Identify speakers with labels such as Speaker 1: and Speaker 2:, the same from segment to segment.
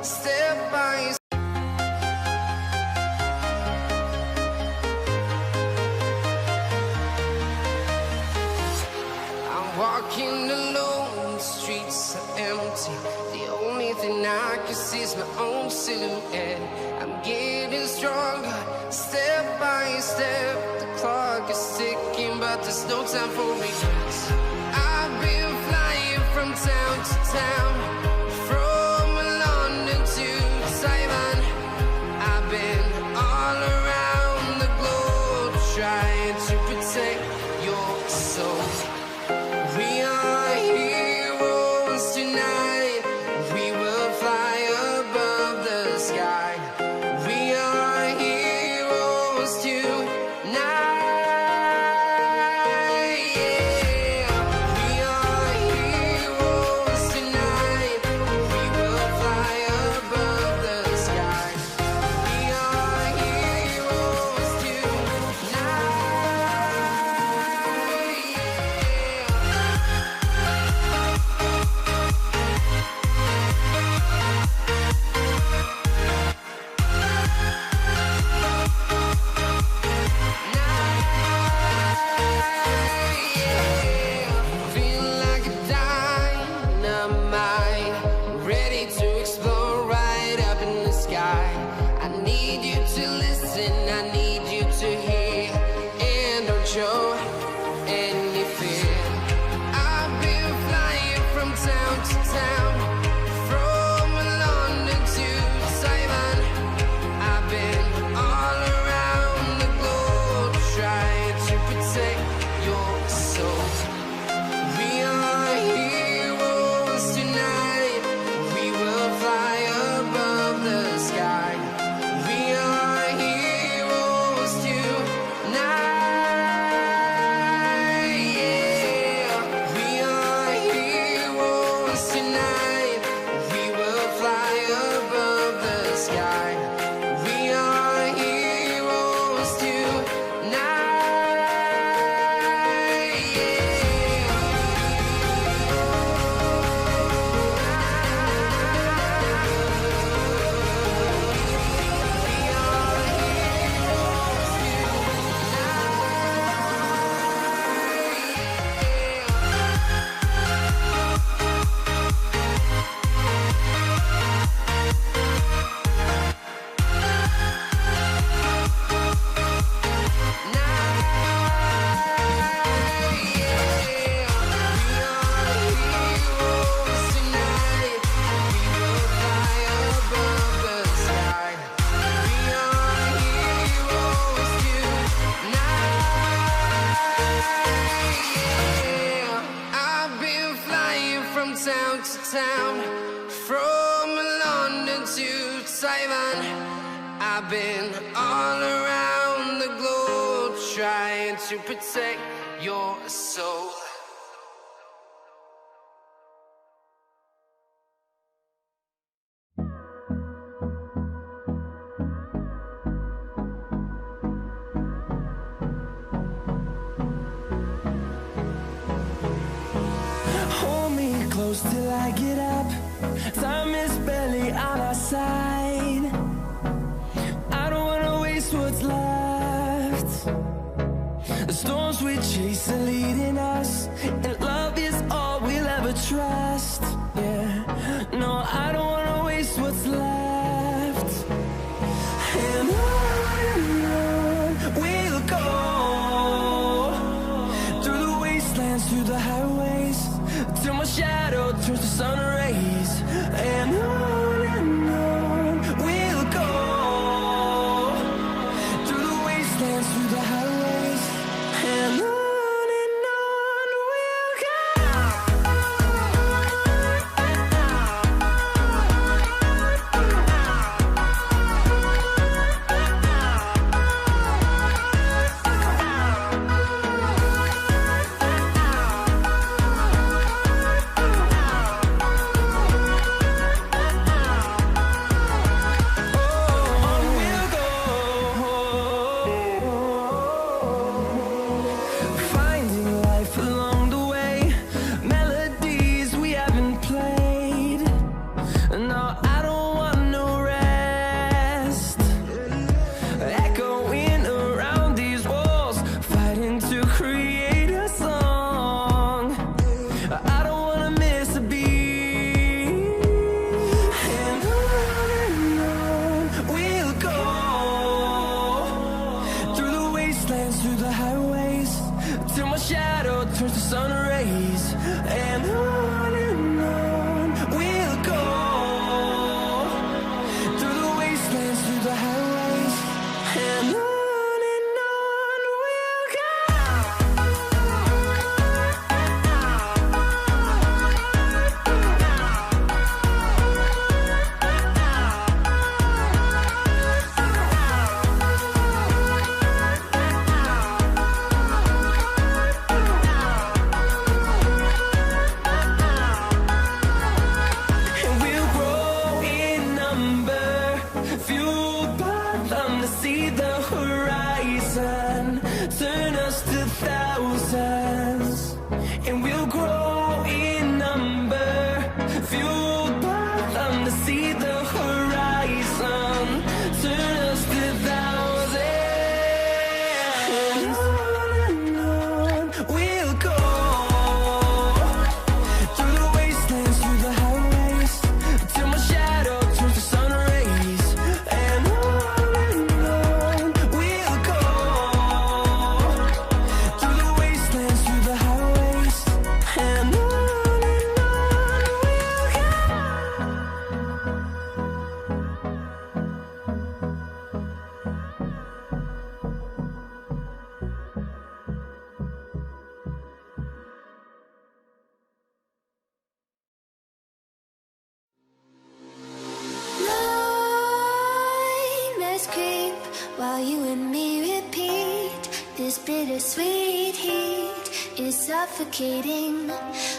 Speaker 1: step by step. Walking alone, the streets are empty. The only thing I can see is my own silhouette. I'm getting stronger, step by step. The clock is ticking, but there's no time for regrets. I've been flying from town to town, from London to Taiwan. I've been all around the globe, trying to protect your soul. We are heroes tonight. We will fly above the sky. We are heroes tonight. Yeah. We are heroes tonight. We will fly above the sky. We are heroes tonight. Show any fear. I've been flying from town to town, from London to Taiwan. I've been all around the globe, trying to protect your soul. We are heroes tonight. We will fly above the sky. We are heroes tonight. Town to town, from London to Taiwan. I've been all around the globe, trying to protect your soul.
Speaker 2: Close till I get up. Time is barely on our side. I don't wanna waste what's left. The storms we chase are leading us, and love is all we'll ever trust. Yeah, no, I don't wanna waste what's left. And on we'll go, through the wastelands, through the highways, till my shadow turns to sun rays. And on we'll go, through the wastelands, through the highways. And on we'll
Speaker 3: while you and me repeat. This bittersweet heat is suffocating.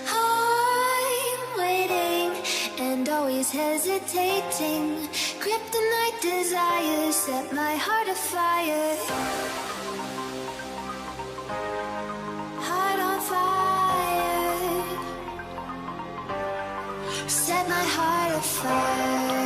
Speaker 3: I'm waiting and always hesitating. Kryptonite desires set my heart afire. Heart on fire. Set my heart afire.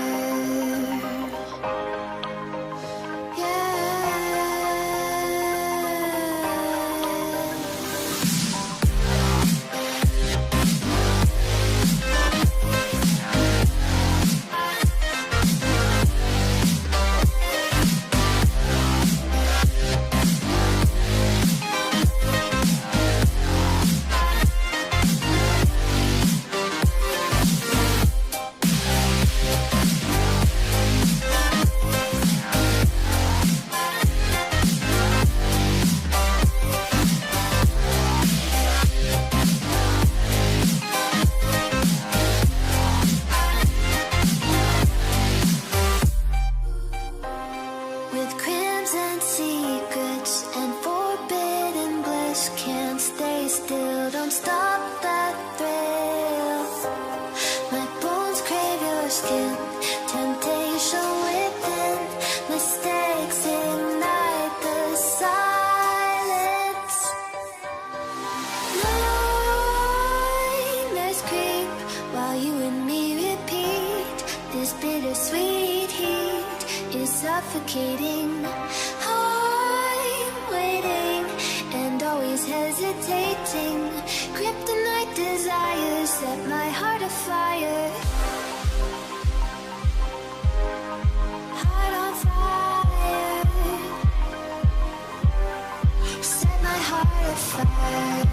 Speaker 3: Suffocating. I'm waiting and always hesitating. Kryptonite desires set my heart afire. Heart on fire. Set my heart afire.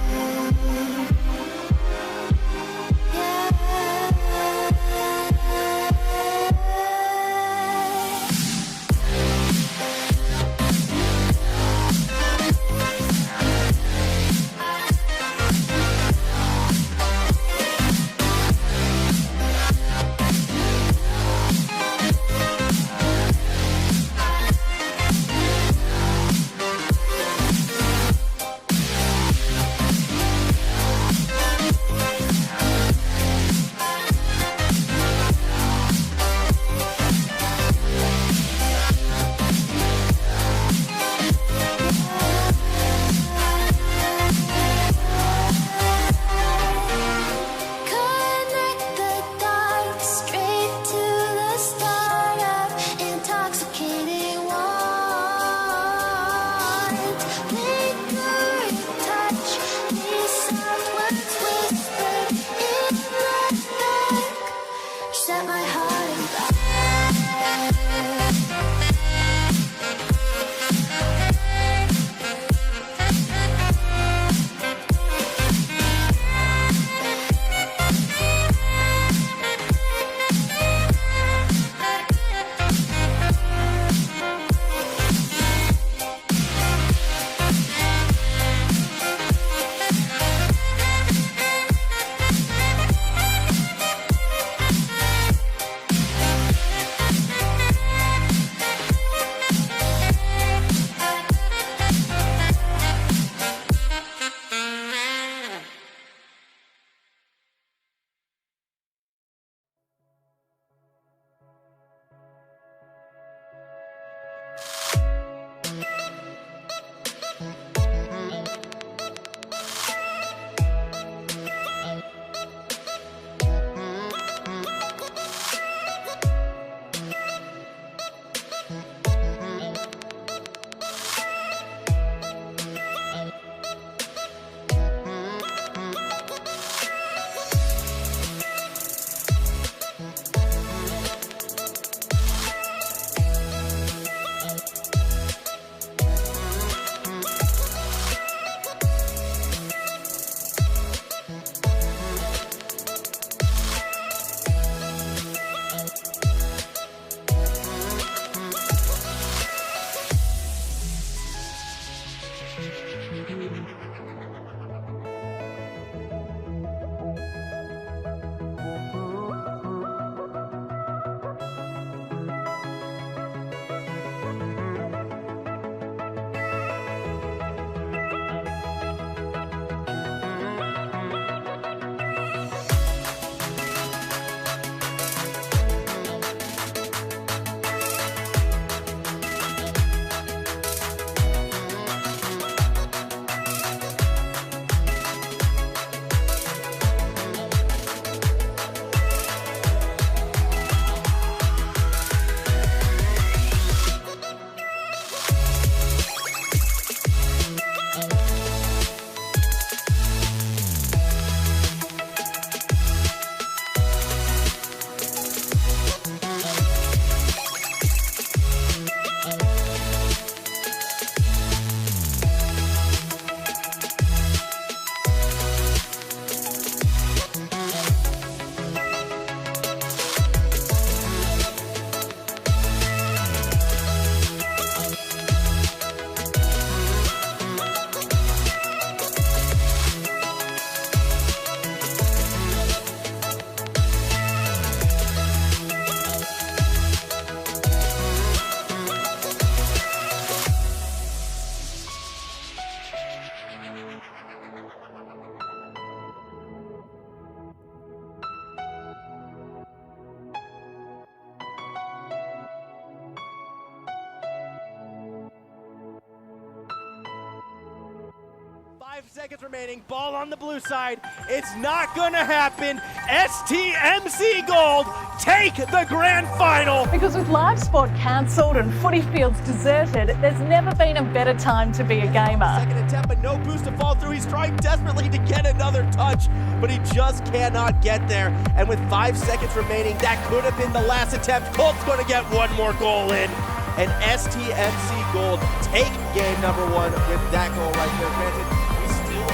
Speaker 4: seconds remaining. Ball on the blue side. It's not going to happen. STMC Gold take the grand final.
Speaker 5: Because with live sport cancelled and footy fields deserted, there's never been a better time to be a gamer.
Speaker 4: Second attempt, but no boost to fall through. He's trying desperately to get another touch, but he just cannot get there. And with 5 seconds remaining, that could have been the last attempt. Colt's going to get one more goal in. And STMC Gold take game number 1 with that goal right there. Granted, we still...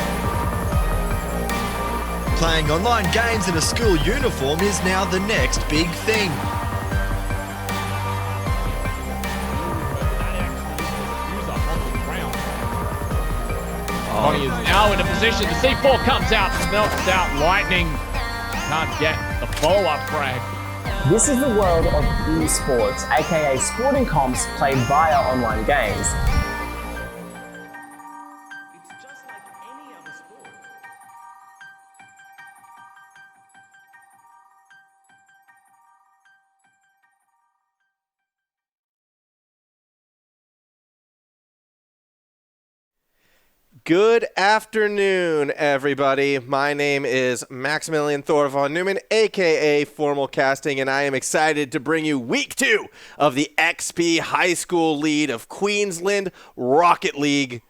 Speaker 6: Playing online games in a school uniform is now the next big thing.
Speaker 7: He is now in a position. The C4 comes out, melts out. Lightning can't get the follow-up frag.
Speaker 8: This is the world of esports, aka sporting comps played via online games.
Speaker 4: It's just like any other sport. Good afternoon, everybody. My name is Maximilian Thor von Neumann, aka Formal Casting, and I am excited to bring you week 2 of the XP High School League of Queensland Rocket League.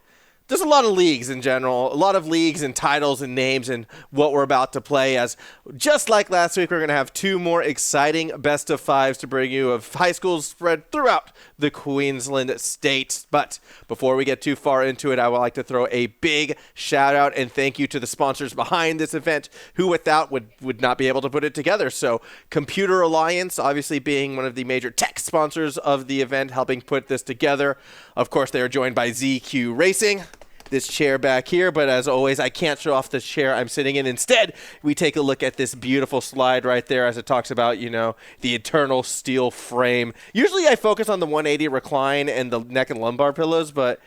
Speaker 4: There's a lot of leagues in general, a lot of leagues and titles and names and what we're about to play, as just like last week, we're going to have 2 more exciting best of 5s to bring you of high schools spread throughout the Queensland state. But before we get too far into it, I would like to throw a big shout out and thank you to the sponsors behind this event, who without would not be able to put it together. So Computer Alliance, obviously being one of the major tech sponsors of the event, helping put this together. Of course, they are joined by ZQ Racing, this chair back here, but as always, I can't show off the chair I'm sitting in. Instead, we take a look at this beautiful slide right there as it talks about, you know, the eternal steel frame. Usually I focus on the 180 recline and the neck and lumbar pillows, but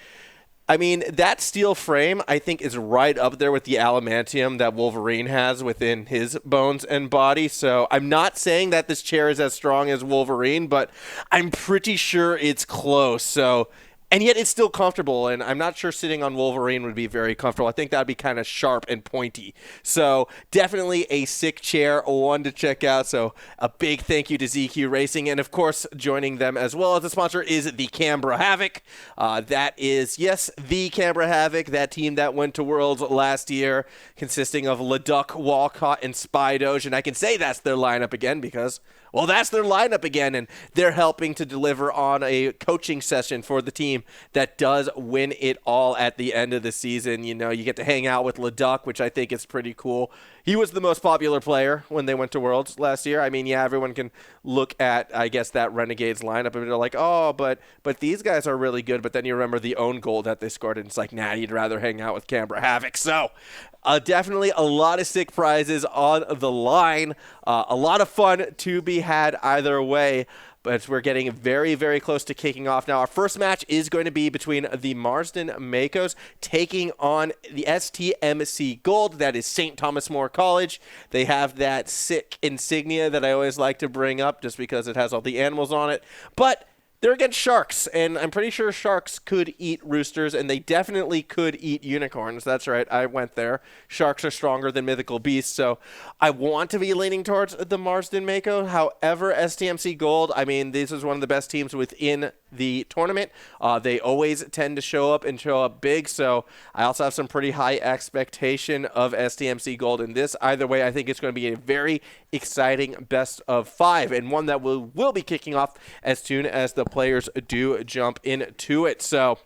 Speaker 4: I mean, that steel frame, I think, is right up there with the adamantium that Wolverine has within his bones and body. So I'm not saying that this chair is as strong as Wolverine, but I'm pretty sure it's close. So, and yet it's still comfortable, and I'm not sure sitting on Wolverine would be very comfortable. I think that would be kind of sharp and pointy. So definitely a sick chair, one to check out. So a big thank you to ZQ Racing. And, of course, joining them as well as a sponsor is the Canberra Havoc. That is, yes, the Canberra Havoc, that team that went to Worlds last year, consisting of Leduc, Walcott, and Spy Doge. And I can say that's their lineup again because, well, that's their lineup again, and they're helping to deliver on a coaching session for the team that does win it all at the end of the season. You know, you get to hang out with Leduc, which I think is pretty cool. He was the most popular player when they went to Worlds last year. I mean, yeah, everyone can look at, I guess, that Renegades lineup, and they're like, oh, but these guys are really good. But then you remember the own goal that they scored, and it's like, nah, you'd rather hang out with Canberra Havoc. So definitely a lot of sick prizes on the line. A lot of fun to be had either way. But we're getting very, very close to kicking off now. Our first match is going to be between the Marsden Makos taking on the STMC Gold. That is St. Thomas More College. They have that sick insignia that I always like to bring up just because it has all the animals on it. But they're against Sharks, and I'm pretty sure Sharks could eat roosters, and they definitely could eat unicorns. That's right, I went there. Sharks are stronger than mythical beasts, so I want to be leaning towards the Marsden Mako. However, STMC Gold, I mean, this is one of the best teams within the tournament. They always tend to show up big, so I also have some pretty high expectation of STMC Gold in this. Either way, I think it's going to be a very exciting best of 5, and one that will be kicking off as soon as the players do jump into it. So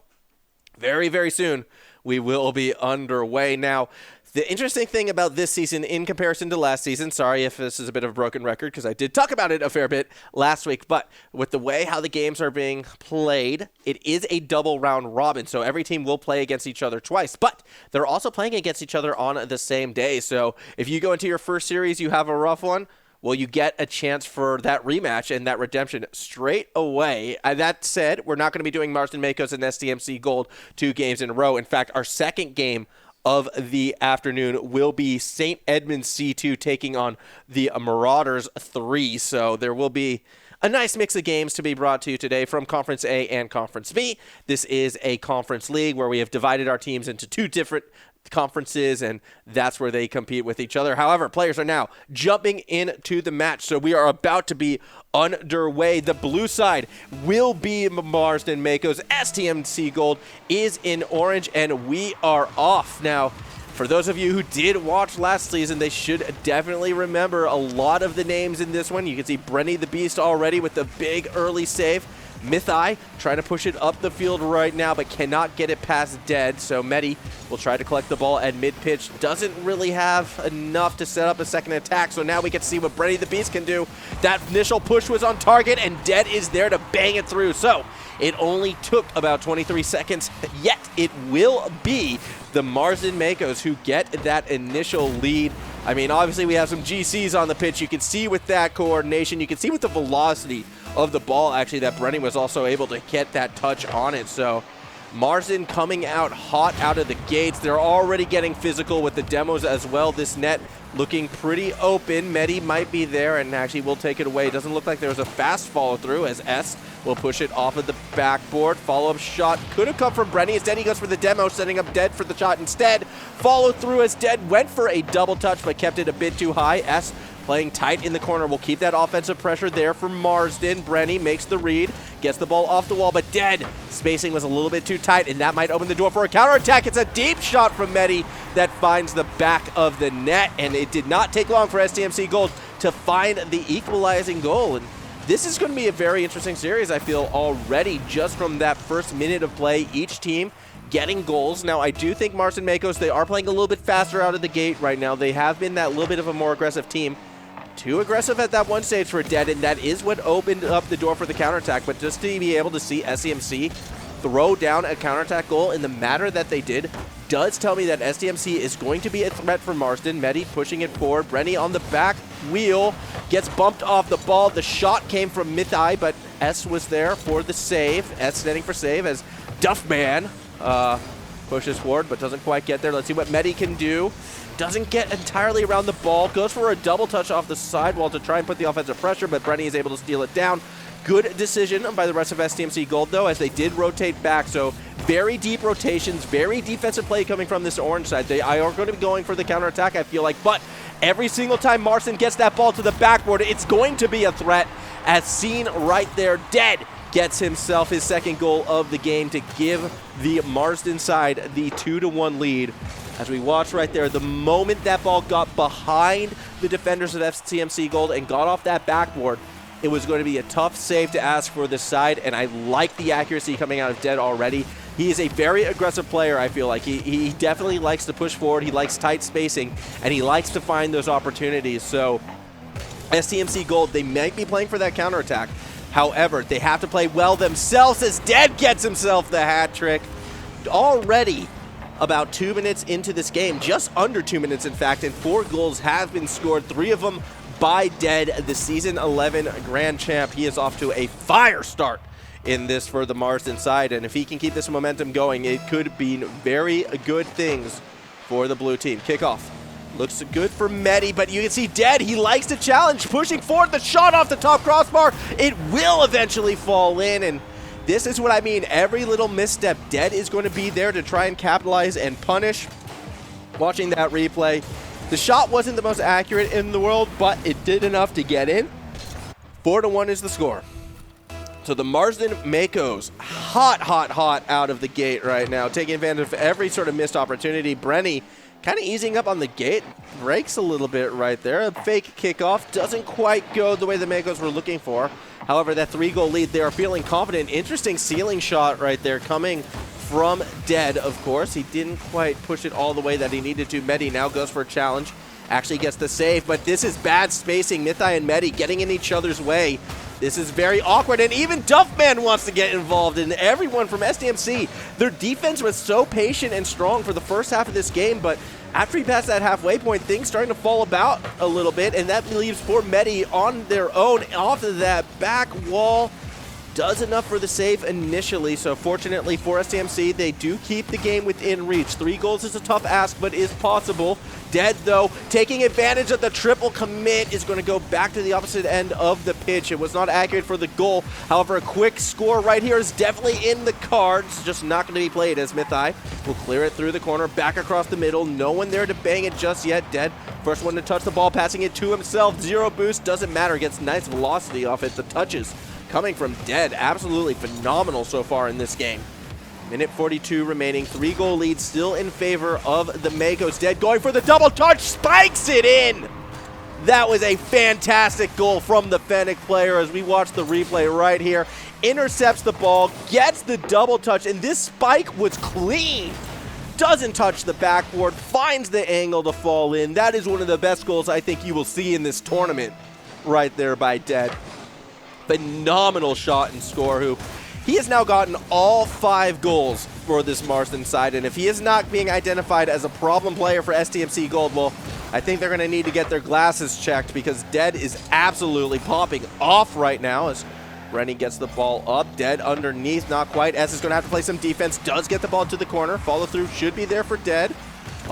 Speaker 4: very, very soon we will be underway. Now, the interesting thing about this season in comparison to last season, sorry if this is a bit of a broken record because I did talk about it a fair bit last week, but with the way how the games are being played, it is a double round robin. So every team will play against each other twice, but they're also playing against each other on the same day. So if you go into your first series, you have a rough one, well, you get a chance for that rematch and that redemption straight away. That said, we're not going to be doing Marsden Makos and STMC Gold 2 games in a row. In fact, our second game of the afternoon will be St. Edmunds C2 taking on the Marauders 3. So there will be a nice mix of games to be brought to you today from Conference A and Conference B. This is a conference league where we have divided our teams into 2 different conferences, and that's where they compete with each other. However, players are now jumping into the match, so we are about to be underway. The blue side will be Marsden Mako's. STMC Gold is in orange, and we are off. Now, for those of you who did watch last season, they should definitely remember a lot of the names in this one. You can see Brenny the Beast already with the big early save. Mythai trying to push it up the field right now, but cannot get it past Dead. So Medi will try to collect the ball at mid-pitch. Doesn't really have enough to set up a second attack, so now we can see what Brenny the Beast can do. That initial push was on target, and Dead is there to bang it through. So it only took about 23 seconds, yet it will be the Marsden Makos who get that initial lead. I mean, obviously we have some GCs on the pitch. You can see with that coordination, you can see with the velocity of the ball, actually, that Brenny was also able to get that touch on it. So Marsden coming out hot out of the gates. They're already getting physical with the demos as well. This net looking pretty open. Medi might be there, and actually will take it away. Doesn't look like there was a fast follow through, as S will push it off of the backboard. Follow-up shot could have come from Brenny. Instead, he goes for the demo, setting up Dead for the shot instead. Follow through as Dead went for a double touch, but kept it a bit too high. S playing tight in the corner. We'll keep that offensive pressure there for Marsden. Brenny makes the read, gets the ball off the wall, but Dead spacing was a little bit too tight, and that might open the door for a counterattack. It's a deep shot from Medi that finds the back of the net, and it did not take long for STMC Gold to find the equalizing goal. And this is going to be a very interesting series, I feel, already just from that first minute of play. Each team getting goals. Now, I do think Marsden Makos, they are playing a little bit faster out of the gate right now. They have been that little bit of a more aggressive team. Too aggressive at that one stage for Dead, and that is what opened up the door for the counterattack. But just to be able to see STMC throw down a counterattack goal in the manner that they did does tell me that STMC is going to be a threat for Marsden. Medi pushing it forward. Brenny on the back wheel gets bumped off the ball. The shot came from Mythai, but S was there for the save. S standing for save as Duffman pushes forward, but doesn't quite get there. Let's see what Medi can do. Doesn't get entirely around the ball. Goes for a double touch off the sidewall to try and put the offensive pressure, but Brenny is able to steal it down. Good decision by the rest of STMC Gold, though, as they did rotate back. So very deep rotations, very defensive play coming from this orange side. They are going to be going for the counterattack, I feel like, but every single time Marsden gets that ball to the backboard, it's going to be a threat, as seen right there. Dead gets himself his second goal of the game to give the Marsden side the 2-1 lead. As we watch right there, the moment that ball got behind the defenders of STMC Gold and got off that backboard, it was going to be a tough save to ask for this side, and I like the accuracy coming out of Dead already. He is a very aggressive player, I feel like. He definitely likes to push forward, he likes tight spacing, and he likes to find those opportunities. So STMC Gold, they might be playing for that counterattack. However, they have to play well themselves, as Dead gets himself the hat trick. Already about 2 minutes into this game, just under 2 minutes in fact, and 4 goals have been scored, 3 of them by Dead, the Season 11 Grand Champ. He is off to a fire start in this for the Marsden side, and if he can keep this momentum going, it could be very good things for the blue team. Kickoff looks good for Medi, but you can see Dead, he likes to challenge, pushing forward, the shot off the top crossbar. It will eventually fall in, and this is what I mean. Every little misstep, Dead is going to be there to try and capitalize and punish. Watching that replay, the shot wasn't the most accurate in the world, but it did enough to get in. 4-1 is the score. So the Marsden Makos, hot out of the gate right now, taking advantage of every sort of missed opportunity. Brenny kind of easing up on the gate, breaks a little bit right there. A fake kickoff doesn't quite go the way the Makos were looking for. However, that 3-goal lead, they are feeling confident. Interesting ceiling shot right there coming from Dead, of course. He didn't quite push it all the way that he needed to. Medi now goes for a challenge. Actually gets the save, but this is bad spacing. Mythai and Medi getting in each other's way. This is very awkward, and even Duffman wants to get involved, and everyone from STMC. Their defense was so patient and strong for the first half of this game, but after he passed that halfway point, things starting to fall about a little bit, and that leaves poor Medi on their own off of that back wall. Does enough for the save initially, so fortunately for STMC, they do keep the game within reach. 3 goals is a tough ask, but is possible. Dead, though, taking advantage of the triple commit, is going to go back to the opposite end of the pitch. It was not accurate for the goal. However, a quick score right here is definitely in the cards, just not going to be played, as Mythai will clear it through the corner, back across the middle. No one there to bang it just yet. Dead, first one to touch the ball, passing it to himself. Zero boost, doesn't matter, gets nice velocity off it. The touches coming from Dead, absolutely phenomenal so far in this game. Minute 42 remaining, 3-goal lead still in favor of the Makos. Dead going for the double touch, spikes it in! That was a fantastic goal from the Fennec player as we watch the replay right here. Intercepts the ball, gets the double touch, and this spike was clean. Doesn't touch the backboard, finds the angle to fall in. That is one of the best goals I think you will see in this tournament right there by Dead. Phenomenal shot and score hoop. He has now gotten all 5 goals for this Marsden side, and if he is not being identified as a problem player for STMC Gold, well, I think they're going to need to get their glasses checked because Dead is absolutely popping off right now as Rennie gets the ball up. Dead underneath, not quite. S is going to have to play some defense, does get the ball to the corner. Follow through should be there for Dead,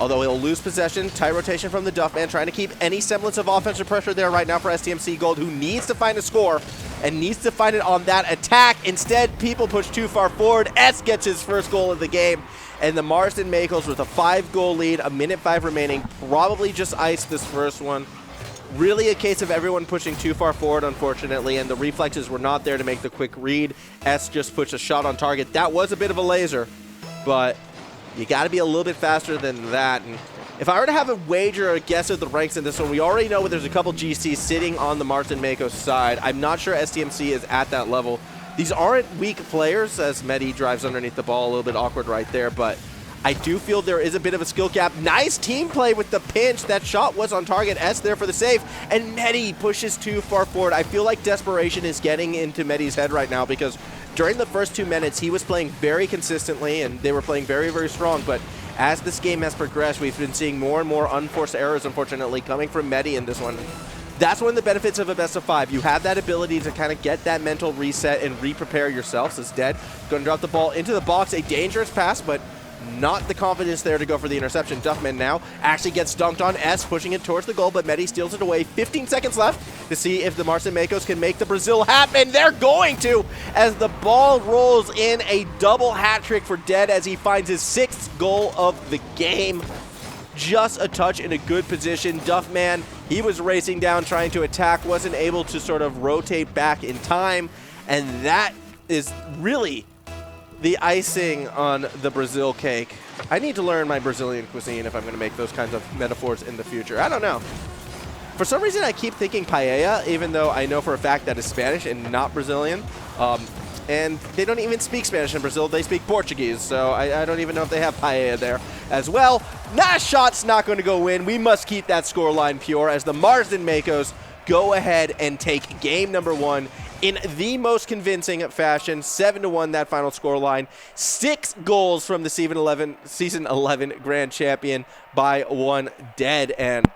Speaker 4: although he'll lose possession. Tight rotation from the Duffman, trying to keep any semblance of offensive pressure there right now for STMC Gold, who needs to find a score and needs to find it on that attack. Instead, people push too far forward. S gets his first goal of the game, and the Marsden Makos with a 5-goal lead, a minute 5 remaining, probably just iced this first one. Really a case of everyone pushing too far forward, unfortunately, and the reflexes were not there to make the quick read. S just puts a shot on target. That was a bit of a laser, but you got to be a little bit faster than that. And if I were to have a wager or a guess at the ranks in this one, we already know there's a couple GCs sitting on the Marsden Makos side. I'm not sure STMC is at that level. These aren't weak players, as Medi drives underneath the ball, a little bit awkward right there, but I do feel there is a bit of a skill gap. Nice team play with the pinch. That shot was on target. S there for the save, and Medi pushes too far forward. I feel like desperation is getting into Medi's head right now because during the first 2 minutes, he was playing very consistently, and they were playing very, very strong, but as this game has progressed, we've been seeing more and more unforced errors, unfortunately, coming from Medi in this one. That's one of the benefits of a best of 5. You have that ability to kind of get that mental reset and re-prepare yourselves. As Dead going to drop the ball into the box. A dangerous pass, but not the confidence there to go for the interception. Duffman now actually gets dunked on. S pushing it towards the goal, but Medi steals it away. 15 seconds left to see if the Marsden Makos can make the Brazil happen. They're going to, as the ball rolls in. A double hat trick for Dead as he finds his 6th goal of the game. Just a touch in a good position. Duffman, he was racing down trying to attack, wasn't able to sort of rotate back in time, and that is really the icing on the Brazil cake. I need to learn my Brazilian cuisine if I'm going to make those kinds of metaphors in the future. I don't know. For some reason, I keep thinking paella, even though I know for a fact that is Spanish and not Brazilian. And they don't even speak Spanish in Brazil. They speak Portuguese, so I don't even know if they have paella there as well. Nice shot's not going to go in. We must keep that scoreline pure as the Marsden Makos go ahead and take game number 1 in the most convincing fashion. 7-1 that final scoreline. 6 goals from the season 11 grand champion by 1 Dead, and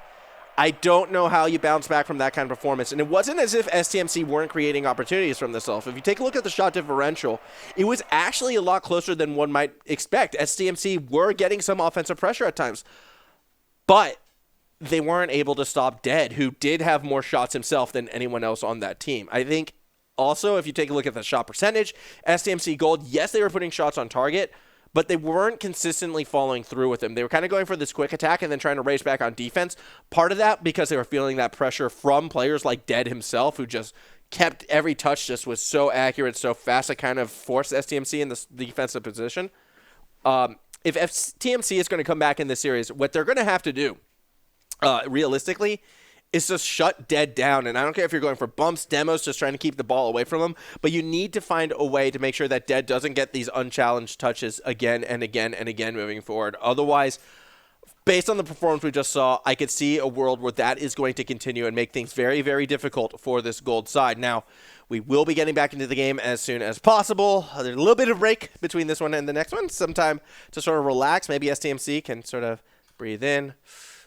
Speaker 4: I don't know how you bounce back from that kind of performance. And it wasn't as if STMC weren't creating opportunities from this off. If you take a look at the shot differential, it was actually a lot closer than one might expect. STMC were getting some offensive pressure at times, but they weren't able to stop Dead, who did have more shots himself than anyone else on that team. I think also, if you take a look at the shot percentage, STMC Gold, yes, they were putting shots on target, but they weren't consistently following through with them. They were kind of going for this quick attack and then trying to race back on defense. Part of that because they were feeling that pressure from players like Dead himself, who just kept every touch just was so accurate, so fast, it kind of forced STMC in the defensive position. If STMC is going to come back in this series, what they're going to have to do, realistically, is just shut Dead down. And I don't care if you're going for bumps, demos, just trying to keep the ball away from him, but you need to find a way to make sure that Dead doesn't get these unchallenged touches again and again and again moving forward. Otherwise, based on the performance we just saw, I could see a world where that is going to continue and make things very, very difficult for this Gold side. Now, we will be getting back into the game as soon as possible. There's a little bit of break between this one and the next one, some time to sort of relax. Maybe STMC can sort of breathe in,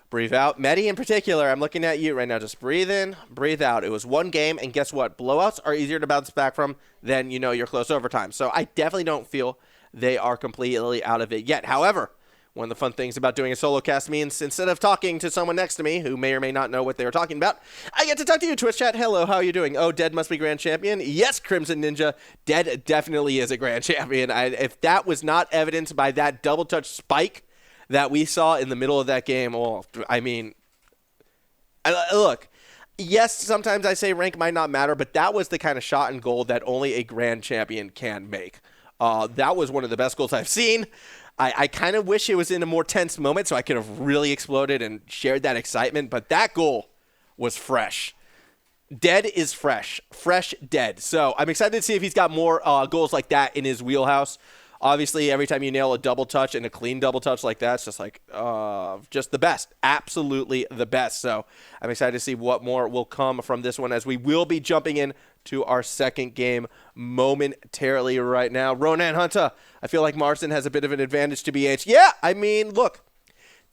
Speaker 4: breathe out. Medi in particular, I'm looking at you right now. Just breathe in, breathe out. It was one game, and guess what? Blowouts are easier to bounce back from than, you're close overtime. So I definitely don't feel they are completely out of it yet. However, One of the fun things about doing a solo cast means instead of talking to someone next to me who may or may not know what they were talking about, I get to talk to you, Twitch chat. Hello, how are you doing? Oh, Dead must be Grand Champion. Yes, Crimson Ninja. Dead definitely is a Grand Champion. If that was not evidenced by that double touch spike that we saw in the middle of that game, well, I mean, look, yes, sometimes I say rank might not matter, but that was the kind of shot and goal that only a Grand Champion can make. That was one of the best goals I've seen. I kind of wish it was in a more tense moment so I could have really exploded and shared that excitement, but that goal was fresh. Dead is fresh. Fresh Dead. So I'm excited to see if he's got more goals like that in his wheelhouse. Obviously, every time you nail a double touch and a clean double touch like that, it's just like, just the best. Absolutely the best. So I'm excited to see what more will come from this one as we will be jumping in to our second game momentarily right now. Ronan Hunter, I feel like Marston has a bit of an advantage to BH. Yeah, I mean, look,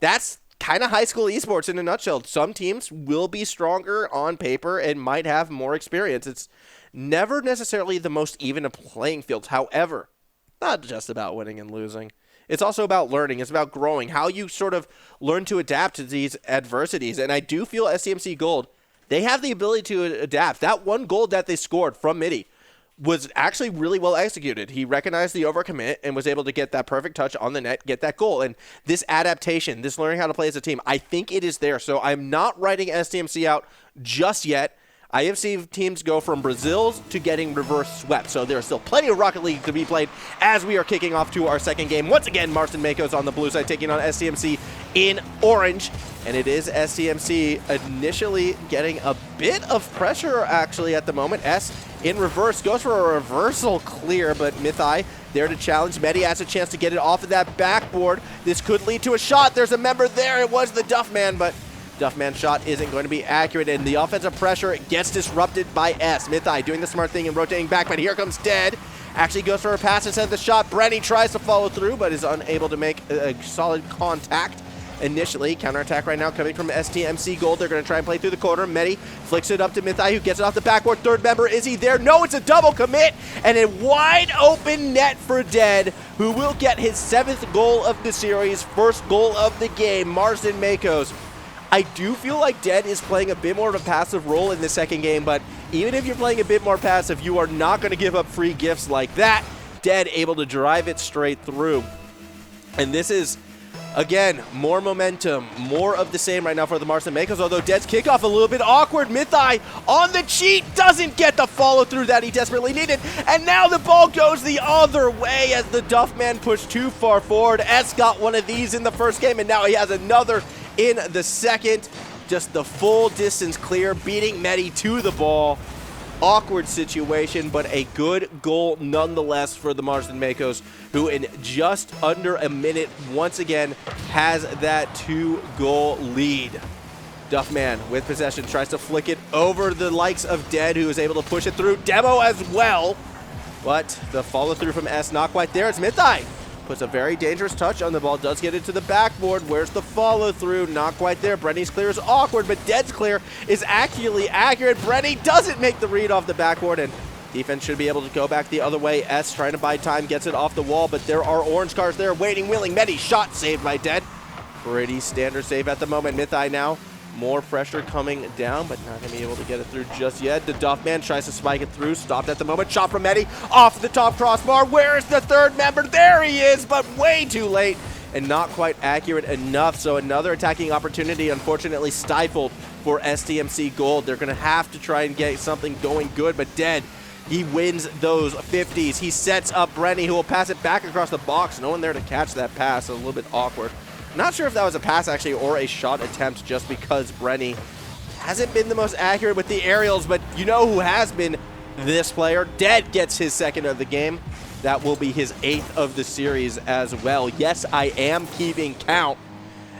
Speaker 4: that's kind of high school esports in a nutshell. Some teams will be stronger on paper and might have more experience. It's never necessarily the most even of playing fields. However, not just about winning and losing. It's also about learning. It's about growing, how you sort of learn to adapt to these adversities. And I do feel STMC Gold, they have the ability to adapt. That one goal that they scored from Midi was actually really well executed. He recognized the overcommit and was able to get that perfect touch on the net, get that goal. And this adaptation, this learning how to play as a team, I think it is there. So I'm not writing STMC out just yet. I have seen teams go from Brazils to getting reverse swept. So there's still plenty of Rocket League to be played as we are kicking off to our second game. Once again, Marston Mako's on the blue side taking on STMC in orange. And it is STMC initially getting a bit of pressure actually at the moment. S in reverse goes for a reversal clear, but Mythai there to challenge. Medi has a chance to get it off of that backboard. This could lead to a shot. There's a member there. It was the Duffman, but Duffman's shot isn't going to be accurate, and the offensive pressure gets disrupted by S. Mythai doing the smart thing and rotating back, but here comes Dead. Actually goes for a pass instead of the shot. Brenny tries to follow through, but is unable to make a solid contact. Initially, counterattack right now coming from STMC Gold. They're going to try and play through the corner. Medi flicks it up to Mythai, who gets it off the backboard. Third member, is he there? No, it's a double commit, and a wide open net for Dead, who will get his 7th goal of the series, first goal of the game. Marston Makos. I do feel like Dead is playing a bit more of a passive role in the second game, but even if you're playing a bit more passive, you are not going to give up free gifts like that. Dead able to drive it straight through. And this is, again, more momentum, more of the same right now for the Marston Makos, although Dead's kickoff a little bit awkward. Mythai on the cheat doesn't get the follow-through that he desperately needed, and now the ball goes the other way as the Duffman pushed too far forward. S got one of these in the first game, and now he has another in the second. Just the full distance clear, beating Medi to the ball. Awkward situation, but a good goal nonetheless for the Marston Makos, who in just under a minute once again has that 2-goal lead. Duffman with possession tries to flick it over the likes of Dead, who is able to push it through. Demo as well, but the follow through from S not quite there. It's Mythai. Puts a very dangerous touch on the ball, does get it to the backboard. Where's the follow through? Not quite there. Brenny's clear is awkward, but Dead's clear is actually accurate. Brenny doesn't make the read off the backboard, and defense should be able to go back the other way. S trying to buy time, gets it off the wall, but there are orange cars there waiting, willing. Medi shot saved by Dead. Pretty standard save at the moment. Mythai now. More pressure coming down, but not going to be able to get it through just yet. The Duffman tries to spike it through. Stopped at the moment. Shot from Medi. Off the top crossbar. Where is the third member? There he is, but way too late and not quite accurate enough. So another attacking opportunity, unfortunately, stifled for STMC Gold. They're going to have to try and get something going good, but Dead, he wins those 50s. He sets up Brenny, who will pass it back across the box. No one there to catch that pass. A little bit awkward. Not sure if that was a pass actually or a shot attempt, just because Brenny hasn't been the most accurate with the aerials, but you know who has been this player. Dead gets his 2nd of the game. That will be his 8th of the series as well. Yes, I am keeping count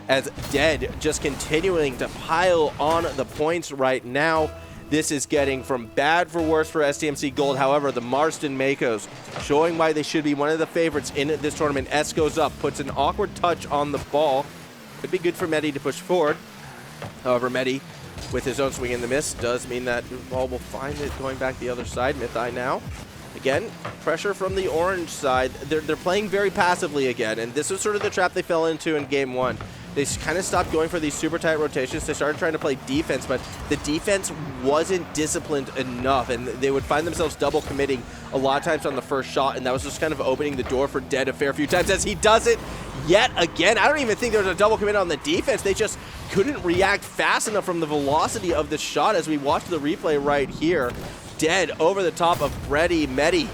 Speaker 4: as Dead just continuing to pile on the points right now. This is getting from bad for worse for STMC Gold. However, the Marston Makos showing why they should be one of the favorites in this tournament. S goes up, puts an awkward touch on the ball. Could be good for Medi to push forward. However, Medi, with his own swing and the miss, does mean that the ball will find it going back the other side. Mythai now Again, pressure from the orange side. They're playing very passively again, and this was sort of the trap they fell into in game 1. They kind of stopped going for these super tight rotations. They started trying to play defense, but the defense wasn't disciplined enough, and they would find themselves double committing a lot of times on the first shot, and that was just kind of opening the door for Dead a fair few times as he does it yet again. I don't even think there was a double commit on the defense. They just couldn't react fast enough from the velocity of the shot as we watch the replay right here. Dead over the top of Brady Medi.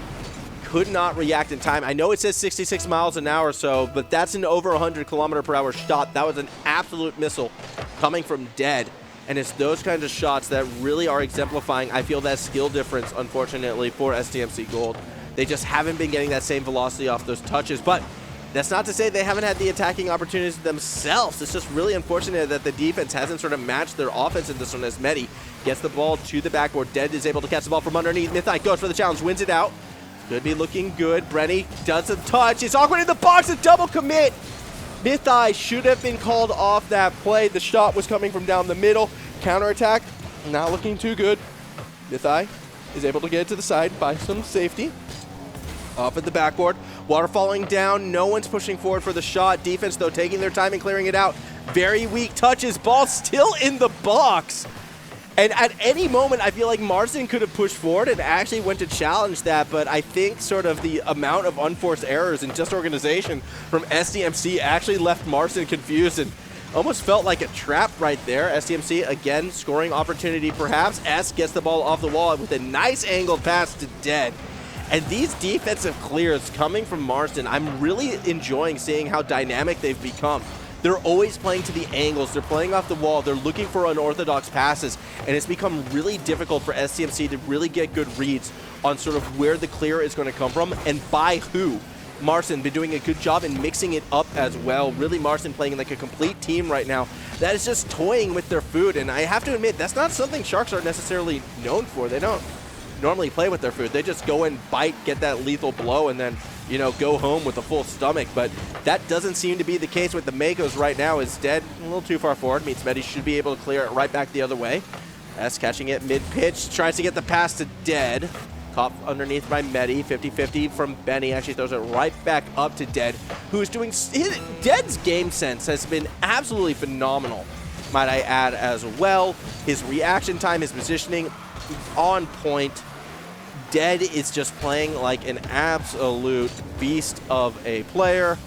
Speaker 4: Could not react in time. I know it says 66 miles an hour or so, but that's an over 100 km/h shot. That was an absolute missile coming from Dead. And it's those kinds of shots that really are exemplifying, I feel, that skill difference, unfortunately, for STMC Gold. They just haven't been getting that same velocity off those touches. But that's not to say they haven't had the attacking opportunities themselves. It's just really unfortunate that the defense hasn't sort of matched their offense in this one as Medi gets the ball to the backboard. Dead is able to catch the ball from underneath. Mythai goes for the challenge, wins it out. Could be looking good. Brenny does a touch. It's awkward in the box. A double commit. Mythai should have been called off that play. The shot was coming from down the middle. Counterattack, not looking too good. Mythai is able to get it to the side by some safety. Off at the backboard. Water falling down. No one's pushing forward for the shot. Defense, though, taking their time and clearing it out. Very weak touches. Ball still in the box. And at any moment, I feel like Marsden could have pushed forward and actually went to challenge that, but I think sort of the amount of unforced errors and disorganization from SDMC actually left Marsden confused and almost felt like a trap right there. SDMC, again, scoring opportunity perhaps. S gets the ball off the wall with a nice angled pass to Dead. And these defensive clears coming from Marsden, I'm really enjoying seeing how dynamic they've become. They're always playing to the angles. They're playing off the wall. They're looking for unorthodox passes. And it's become really difficult for STMC to really get good reads on sort of where the clear is going to come from and by who. Marsden been doing a good job in mixing it up as well. Really, Marsden playing like a complete team right now that is just toying with their food. And I have to admit, that's not something Sharks are necessarily known for. They don't normally play with their food. They just go and bite, get that lethal blow, and then, you know, go home with a full stomach. But that doesn't seem to be the case with the Makos right now. Is Dead a little too far forward. Means Medi should be able to clear it right back the other way. S catching it mid-pitch, tries to get the pass to Dead. Caught underneath by Medi, 50-50 from Benny. Actually throws it right back up to Dead, who's doing... Dead's game sense has been absolutely phenomenal, might I add, as well. His reaction time, his positioning, on point. Dead is just playing like an absolute beast of a player.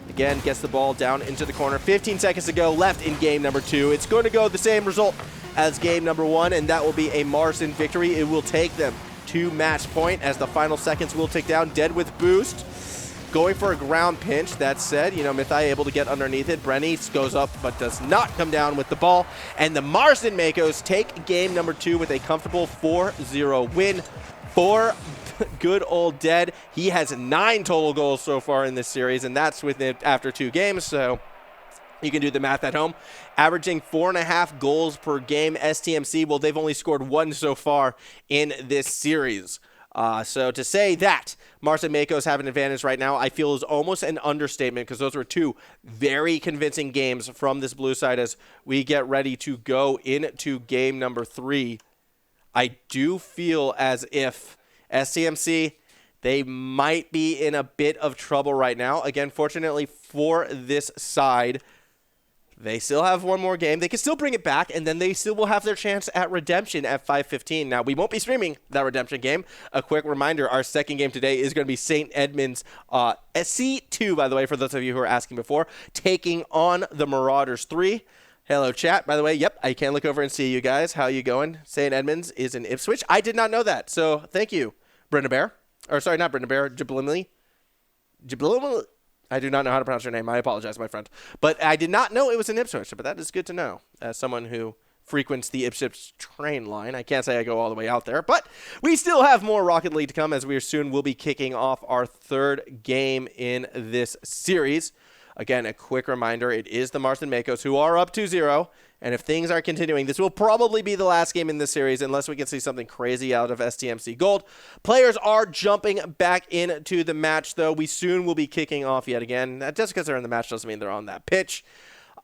Speaker 4: Again, gets the ball down into the corner. 15 seconds to go left in game number 2. It's going to go the same result as game number 1, and that will be a Marsden victory. It will take them to match point as the final seconds will tick down. Dead with boost. Going for a ground pinch. That said, you know, Mythai able to get underneath it. Brenny goes up but does not come down with the ball. And the Marsden Makos take game number 2 with a comfortable 4-0 win for good old Dead. He has 9 total goals so far in this series, and that's with it after 2 games, so you can do the math at home. Averaging 4.5 goals per game. STMC, well, they've only scored 1 so far in this series. So to say that Marsden Makos have an advantage right now, I feel is almost an understatement, because those were 2 very convincing games from this blue side as we get ready to go into game number 3. I do feel as if STMC, they might be in a bit of trouble right now. Again, fortunately for this side, they still have 1 more game. They can still bring it back, and then they still will have their chance at redemption at 5:15. Now, we won't be streaming that redemption game. A quick reminder, our second game today is going to be St. Edmunds SC2, by the way, for those of you who are asking before, taking on the Marauders 3. Hello, chat, by the way. Yep, I can look over and see you guys. How you going? St. Edmunds is in Ipswich. I did not know that, so thank you, Brenda Bear. Or, sorry, not Brenda Bear, Jiblimley. I do not know how to pronounce your name. I apologize, my friend. But I did not know it was in Ipswich, but that is good to know. As someone who frequents the Ipswich train line, I can't say I go all the way out there, but we still have more Rocket League to come, as we soon will be kicking off our 3rd game in this series. Again, a quick reminder, it is the Marsden Makos who are up 2-0, and if things are continuing, this will probably be the last game in this series unless we can see something crazy out of STMC Gold. Players are jumping back into the match, though. We soon will be kicking off yet again. Just because they're in the match doesn't mean they're on that pitch.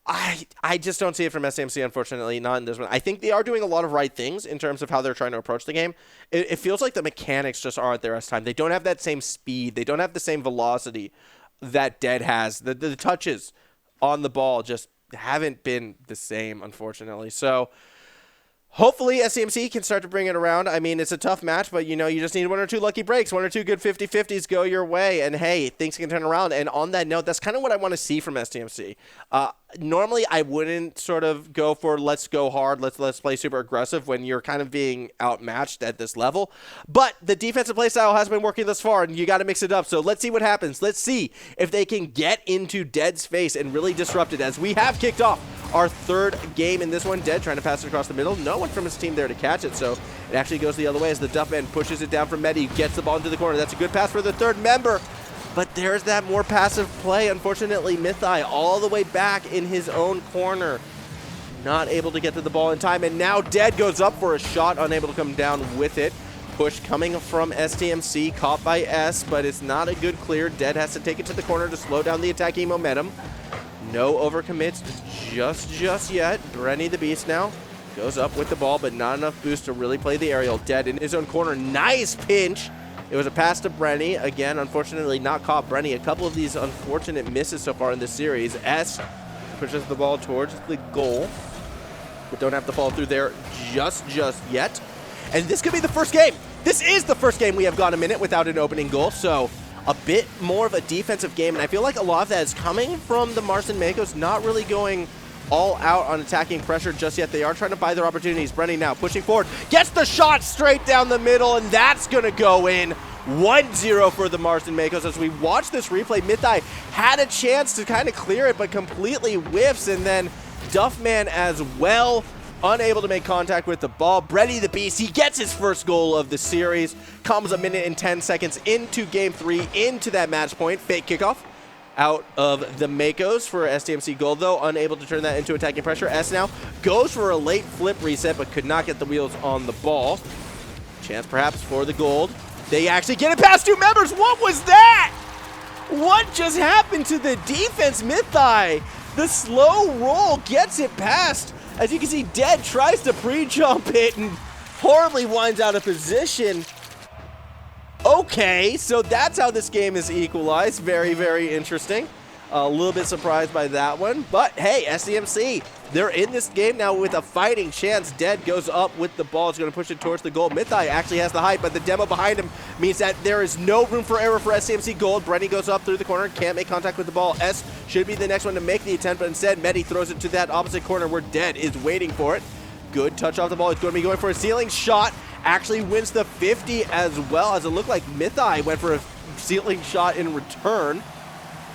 Speaker 4: I just don't see it from STMC, unfortunately, not in this one. I think they are doing a lot of right things in terms of how they're trying to approach the game. It feels like the mechanics just aren't there as time. They don't have that same speed. They don't have the same velocity that Dead has. The touches on the ball just haven't been the same, unfortunately. So hopefully SCMC can start to bring it around. I mean, it's a tough match, but, you just need 1 or 2 lucky breaks, 1 or 2 good 50-50s go your way, and, hey, things can turn around. And on that note, that's kind of what I want to see from STMC. Normally, I wouldn't sort of go for let's go hard, let's play super aggressive when you're kind of being outmatched at this level. But the defensive play style has been working thus far, and you got to mix it up. So let's see what happens. Let's see if they can get into Dead's face and really disrupt it, as we have kicked off our 3rd game in this one. Dead trying to pass it across the middle. No one from his team there to catch it, so it actually goes the other way as the Duffman pushes it down from Medi, gets the ball into the corner. That's a good pass for the 3rd member. But there's that more passive play. Unfortunately, Mythai all the way back in his own corner. Not able to get to the ball in time. And now Dead goes up for a shot, unable to come down with it. Push coming from STMC, caught by S, but it's not a good clear. Dead has to take it to the corner to slow down the attacking momentum. No overcommits just yet. Brenny the Beast now goes up with the ball, but not enough boost to really play the aerial. Dead in his own corner. Nice pinch. It was a pass to Brenny. Again, unfortunately not caught. Brenny, a couple of these unfortunate misses so far in this series. S pushes the ball towards the goal, but don't have to follow through there just yet. And this could be the first game. This is the first game we have gone a minute without an opening goal, so a bit more of a defensive game, and I feel like a lot of that is coming from the Marston Makos not really going all out on attacking pressure just yet. They are trying to buy their opportunities. Brenny now pushing forward, gets the shot straight down the middle, and that's going to go in. 1-0 for the Marston Makos. As we watch this replay, Mythai had a chance to kind of clear it, but completely whiffs, and then Duffman as well, unable to make contact with the ball. Brenny the Beast, he gets his first goal of the series, comes a minute and 10 seconds into game 3, into that match point. Fake kickoff out of the Makos for STMC goal, though, unable to turn that into attacking pressure. S now goes for a late flip reset, but could not get the wheels on the ball. Chance perhaps for the gold. They actually get it past 2 members. What was that? What just happened to the defense? Mythai, the slow roll, gets it past. As you can see, Dead tries to pre-jump it and horribly winds out of position. Okay, so that's how this game is equalized. Very interesting. A little bit surprised by that one. But hey, SCMC, they're in this game now with a fighting chance. Dead goes up with the ball. It's going to push it towards the goal. Mythai actually has the height, but the demo behind him means that there is no room for error for SCMC gold. Brenny goes up through the corner, can't make contact with the ball. S should be the next one to make the attempt, but instead Medi throws it to that opposite corner where Dead is waiting for it. Good touch off the ball. He's going to be going for a ceiling shot. Actually wins the 50 as well, as it looked like Mythai went for a ceiling shot in return.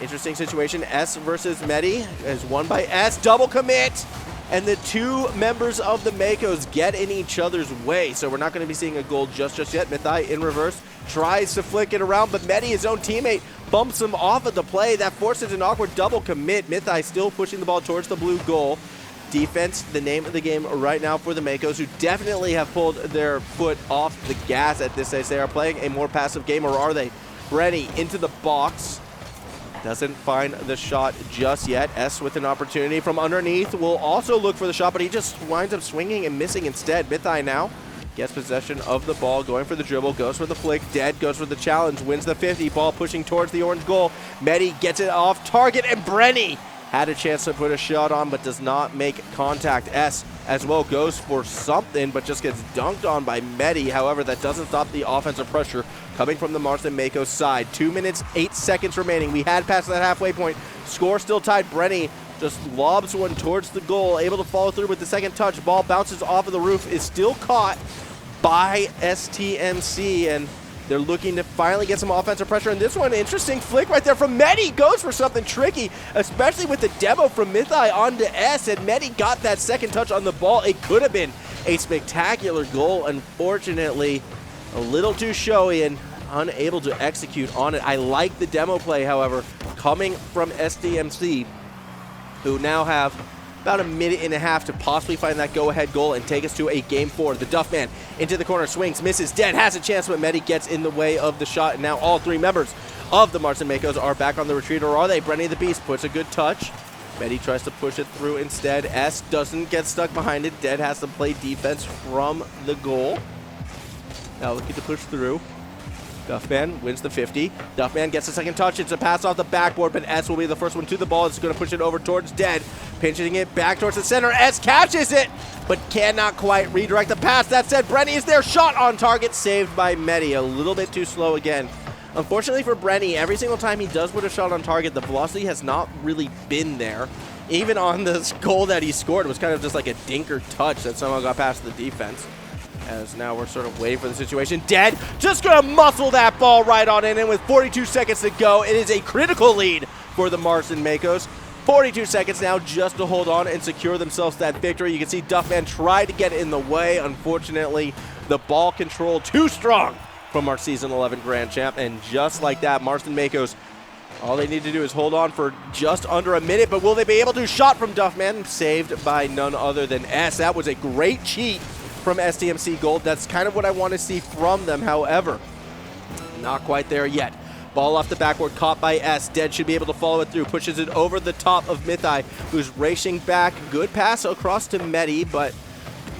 Speaker 4: Interesting situation. S versus Medi is won by S. Double commit. And the 2 members of the Makos get in each other's way. So we're not going to be seeing a goal just yet. Mythai in reverse tries to flick it around, but Medi, his own teammate, bumps him off of the play. That forces an awkward double commit. Mythai still pushing the ball towards the blue goal. Defense, the name of the game right now for the Makos, who definitely have pulled their foot off the gas at this stage. They are playing a more passive game, or are they? Brenny into the box. Doesn't find the shot just yet. S with an opportunity from underneath. Will also look for the shot, but he just winds up swinging and missing instead. Mythai now gets possession of the ball, going for the dribble, goes for the flick. Dead goes for the challenge, wins the 50. Ball pushing towards the orange goal. Medi gets it off target, and Brenny had a chance to put a shot on, but does not make contact. S as well goes for something, but just gets dunked on by Medi. However, that doesn't stop the offensive pressure coming from the Marston Makos side. 2 minutes, 8 seconds remaining. We had passed that halfway point. Score still tied. Brenny just lobs one towards the goal, able to follow through with the second touch. Ball bounces off of the roof, is still caught by STMC, and they're looking to finally get some offensive pressure. And this one, interesting flick right there from Medi. Goes for something tricky, especially with the demo from Mythai onto S. And Medi got that second touch on the ball. It could have been a spectacular goal. Unfortunately, a little too showy and unable to execute on it. I like the demo play, however, coming from SDMC, who now have about a minute and a half to possibly find that go-ahead goal and take us to a game 4. The Duffman into the corner, swings, misses. Dead has a chance, but Medi gets in the way of the shot. And now all 3 members of the Marston Makos are back on the retreat, or are they? Brenny the Beast puts a good touch Betty tries to push it through instead. S doesn't get stuck behind it. Dead has to play defense from the goal. Now looking to push through. Duffman wins the 50. Duffman gets a second touch. It's a pass off the backboard, but S will be the first one to the ball. It's going to push it over towards Dead. Pinching it back towards the center. S catches it, but cannot quite redirect the pass. That said, Brenny is there. Shot on target, saved by Medi. A little bit too slow again. Unfortunately for Brenny, every single time he does put a shot on target, the velocity has not really been there. Even on this goal that he scored, it was kind of just like a dinker touch that somehow got past the defense. As now we're sort of waiting for the situation. Dead just going to muscle that ball right on in, and with 42 seconds to go, it is a critical lead for the Marsden Makos. 42 seconds now just to hold on and secure themselves that victory. You can see Duffman try to get in the way. Unfortunately, the ball control too strong from our Season 11 Grand Champ, and just like that, Marsden Makos, all they need to do is hold on for just under a minute, but will they be able to? Shot from Duffman, saved by none other than S. That was a great cheat from STMC Gold. That's kind of what I want to see from them. However, not quite there yet. Ball off the backboard, caught by S. Dead should be able to follow it through. Pushes it over the top of Mythai, who's racing back. Good pass across to Medi, but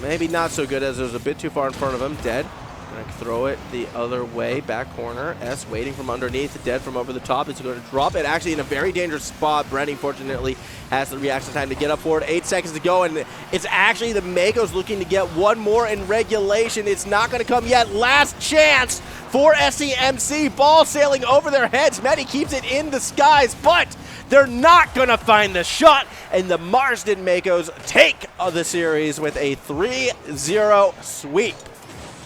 Speaker 4: maybe not so good as it was a bit too far in front of him. Dead. Gonna throw it the other way, back corner. S waiting from underneath. Dead from over the top. It's going to drop it actually in a very dangerous spot. Brenny, fortunately, has the reaction time to get up for it. 8 seconds to go, and it's actually the Makos looking to get one more in regulation. It's not going to come yet. Last chance for SEMC. Ball sailing over their heads. Medi keeps it in the skies, but they're not going to find the shot, and the Marsden Makos take the series with a 3-0 sweep.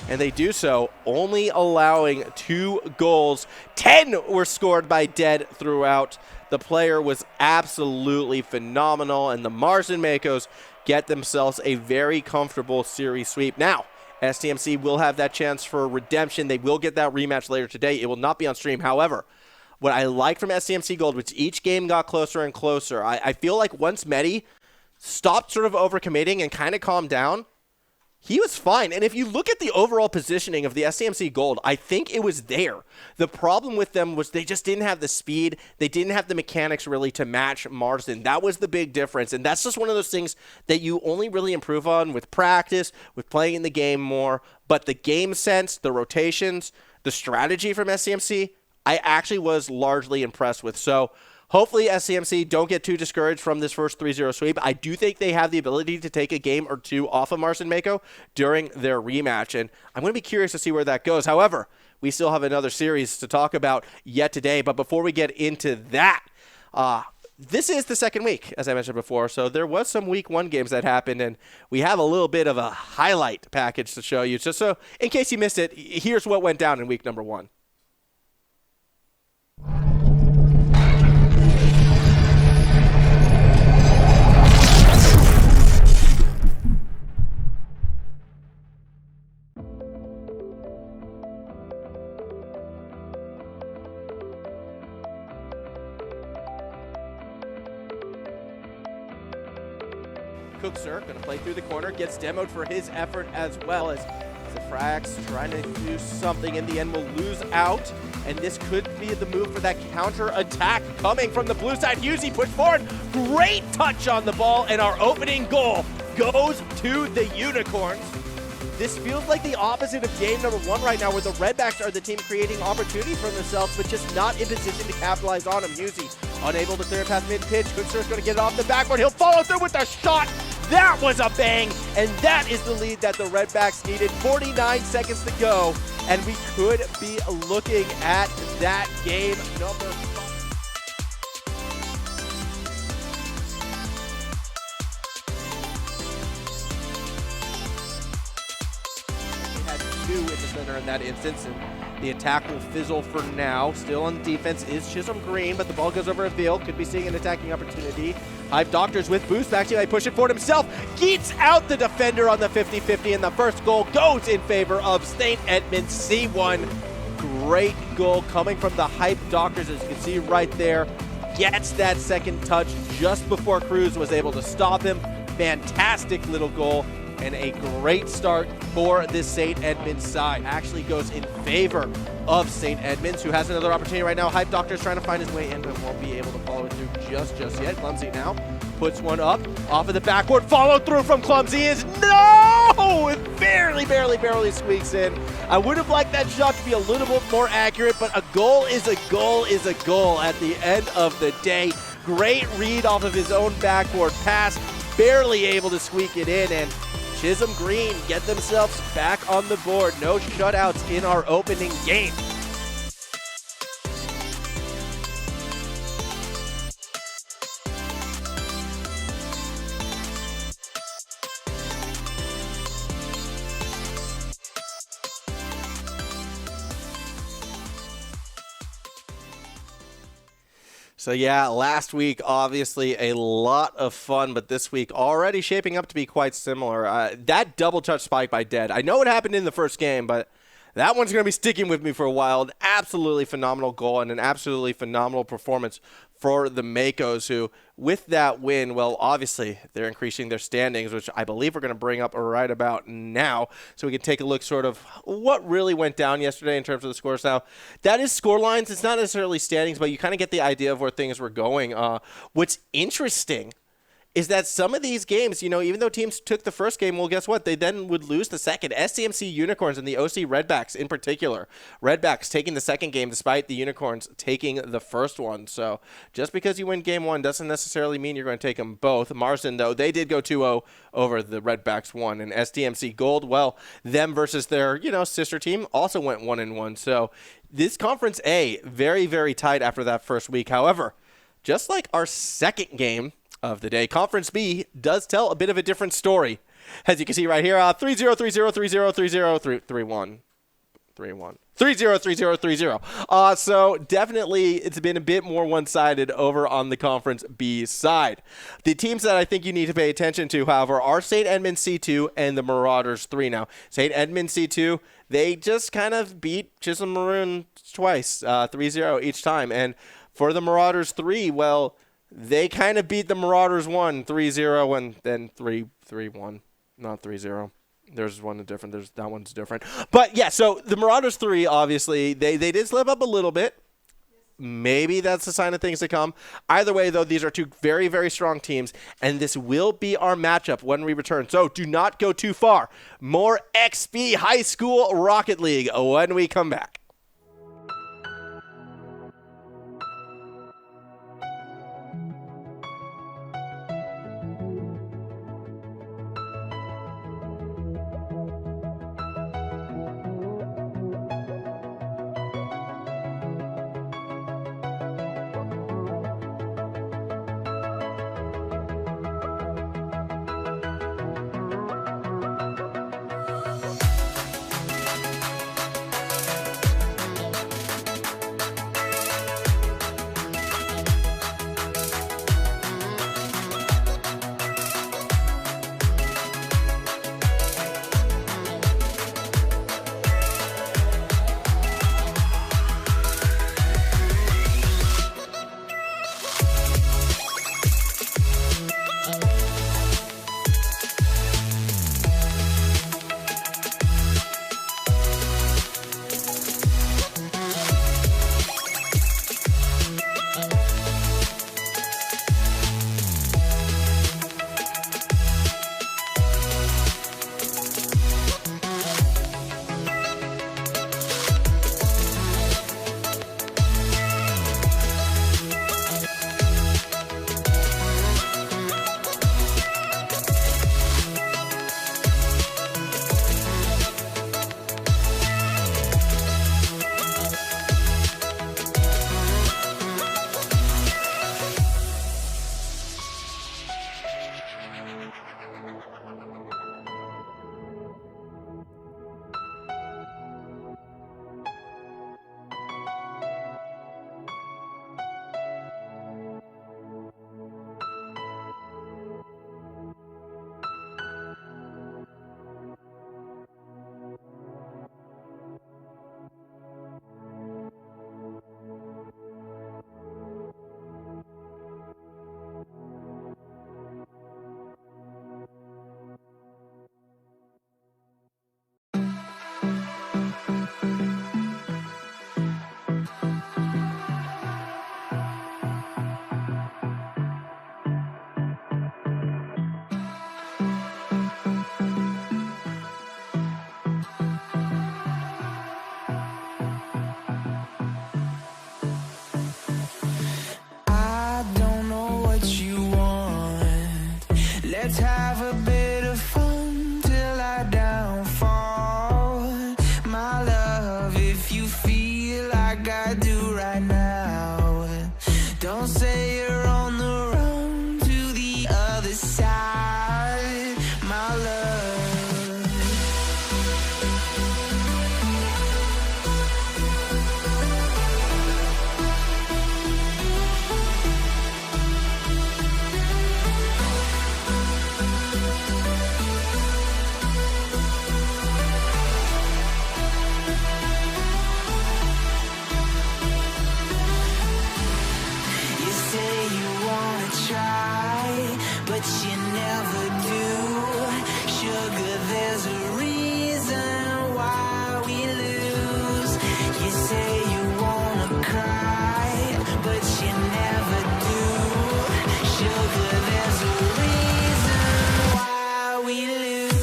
Speaker 4: And they do so only allowing 2 goals. 10 were scored by Dead throughout. The player was absolutely phenomenal, and the Marsden Makos get themselves a very comfortable series sweep. Now, STMC will have that chance for redemption. They will get that rematch later today. It will not be on stream. However, what I like from STMC Gold, which each game got closer and closer, I feel like once Medi stopped sort of overcommitting and kind of calmed down, he was fine. And if you look at the overall positioning of the STMC Gold, I think it was there. The problem with them was they just didn't have the speed. They didn't have the mechanics really to match Marsden. That was the big difference. And that's just one of those things that you only really improve on with practice, with playing in the game more. But the game sense, the rotations, the strategy from STMC, I actually was largely impressed with. So hopefully SCMC don't get too discouraged from this first 3-0 sweep. I do think they have the ability to take a game or two off of Marsden Mako during their rematch, and I'm going to be curious to see where that goes. However, we still have another series to talk about yet today, but before we get into that, this is the second week, as I mentioned before, so there was some week 1 games that happened, and we have a little bit of a highlight package to show you. Just so, in case you missed it, here's what went down in week number 1. Cookser going to play through the corner, gets demoed for his effort as well as Zafrax trying to do something. In the end, will lose out, and this could be the move for that counter attack coming from the blue side. Husey put forward, great touch on the ball, and our opening goal goes to the Unicorns. This feels like the opposite of game number 1 right now, where the Redbacks are the team creating opportunity for themselves, but just not in position to capitalize on them. Husey unable to clear it past mid-pitch. Cookser's going to get it off the backboard. He'll follow through with the shot. That was a bang, and that is the lead that the Redbacks needed. 49 seconds to go, and we could be looking at that game number 5. Two in the center in that instance, and the attack will fizzle for now. Still on defense is Chisholm Green, but the ball goes over a field. Could be seeing an attacking opportunity. Hive Doctors with boost. Actually, I push it forward himself. Geets out the defender on the 50-50, and the first goal goes in favor of St. Edmunds C1. Great goal coming from the Hype Doctors, as you can see right there. Gets that second touch just before Cruz was able to stop him. Fantastic little goal. and a great start for this St. Edmunds side. Actually goes in favor of St. Edmunds, who has another opportunity right now. Hype Doctor's trying to find his way in, but won't be able to follow it through just yet. Clumsy now puts one up off of the backboard. Follow through from Clumsy is no! It barely squeaks in. I would have liked that shot to be a little bit more accurate, but a goal is a goal is a goal at the end of the day. Great read off of his own backboard pass, barely able to squeak it in, and Chisholm Green get themselves back on the board. No shutouts in our opening game. So yeah, last week, obviously a lot of fun, but this week already shaping up to be quite similar. That double touch spike by Dead, I know it happened in the first game, but that one's going to be sticking with me for a while. An absolutely phenomenal goal and an absolutely phenomenal performance for the Makos, who, with that win, well, obviously they're increasing their standings, which I believe we're going to bring up right about now, so we can take a look sort of what really went down yesterday in terms of the scores. Now, that is score lines. It's not necessarily standings, but you kind of get the idea of where things were going. What's interesting is that some of these games, you know, even though teams took the first game, well, guess what? They then would lose the second. SCMC Unicorns and the OC Redbacks in particular. Redbacks taking the second game despite the Unicorns taking the first one. So just because you win game one doesn't necessarily mean you're going to take them both. Marsden, though, they did go 2-0 over the Redbacks 1. And SDMC Gold, well, them versus their, sister team also went 1-1. So this Conference A, very, very tight after that first week. However, just like our second game of the day, Conference B does tell a bit of a different story. As you can see right here, 3-0, 3-0, 3-0, 3-0, 3-1, 3-1, 3-0, 3-0, 3-0. So definitely it's been a bit more one-sided over on the Conference B side. The teams that I think you need to pay attention to, however, are St. Edmunds C2 and the Marauders 3. Now, St. Edmunds C2, they just kind of beat Chisholm Maroon twice, 3-0 each time. And for the Marauders 3, well, they kind of beat the Marauders 1, 3-0, and then 3-1, not 3-0. There's one different. That one's different. But, yeah, so the Marauders 3, obviously, they did slip up a little bit. Maybe that's a sign of things to come. Either way, though, these are two very, very strong teams, and this will be our matchup when we return. So do not go too far. More XP High School Rocket League when we come back.
Speaker 2: I do right now. Don't say you're on the run to the other side, my love. Try, but you never do. Sugar, there's a reason why we lose. You say you wanna cry, but you never do. Sugar, there's a reason why we lose.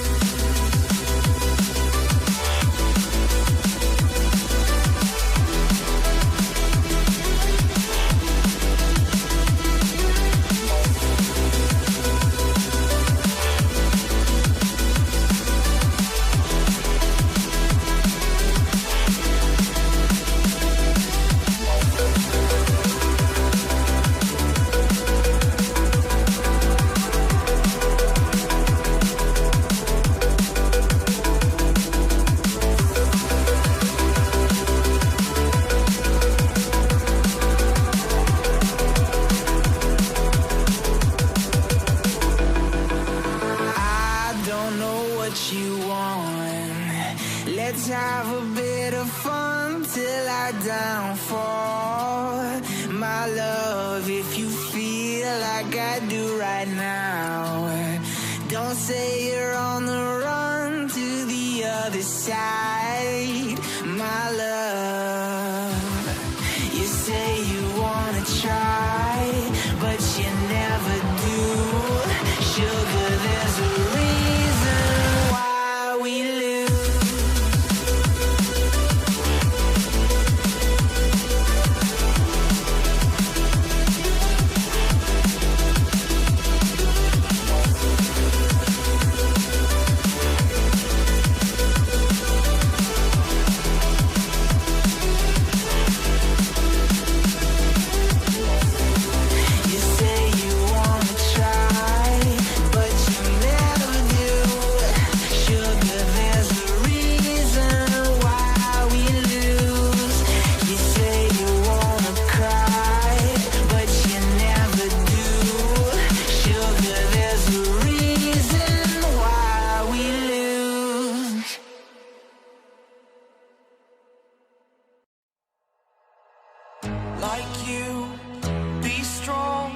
Speaker 2: Let's have a bit of fun till I downfall, my love. If you feel like I do right now, don't say you're on the run to the other side, my love. You say you wanna try, but you never do. Sugar, there's a reason why we lose. Like you, be strong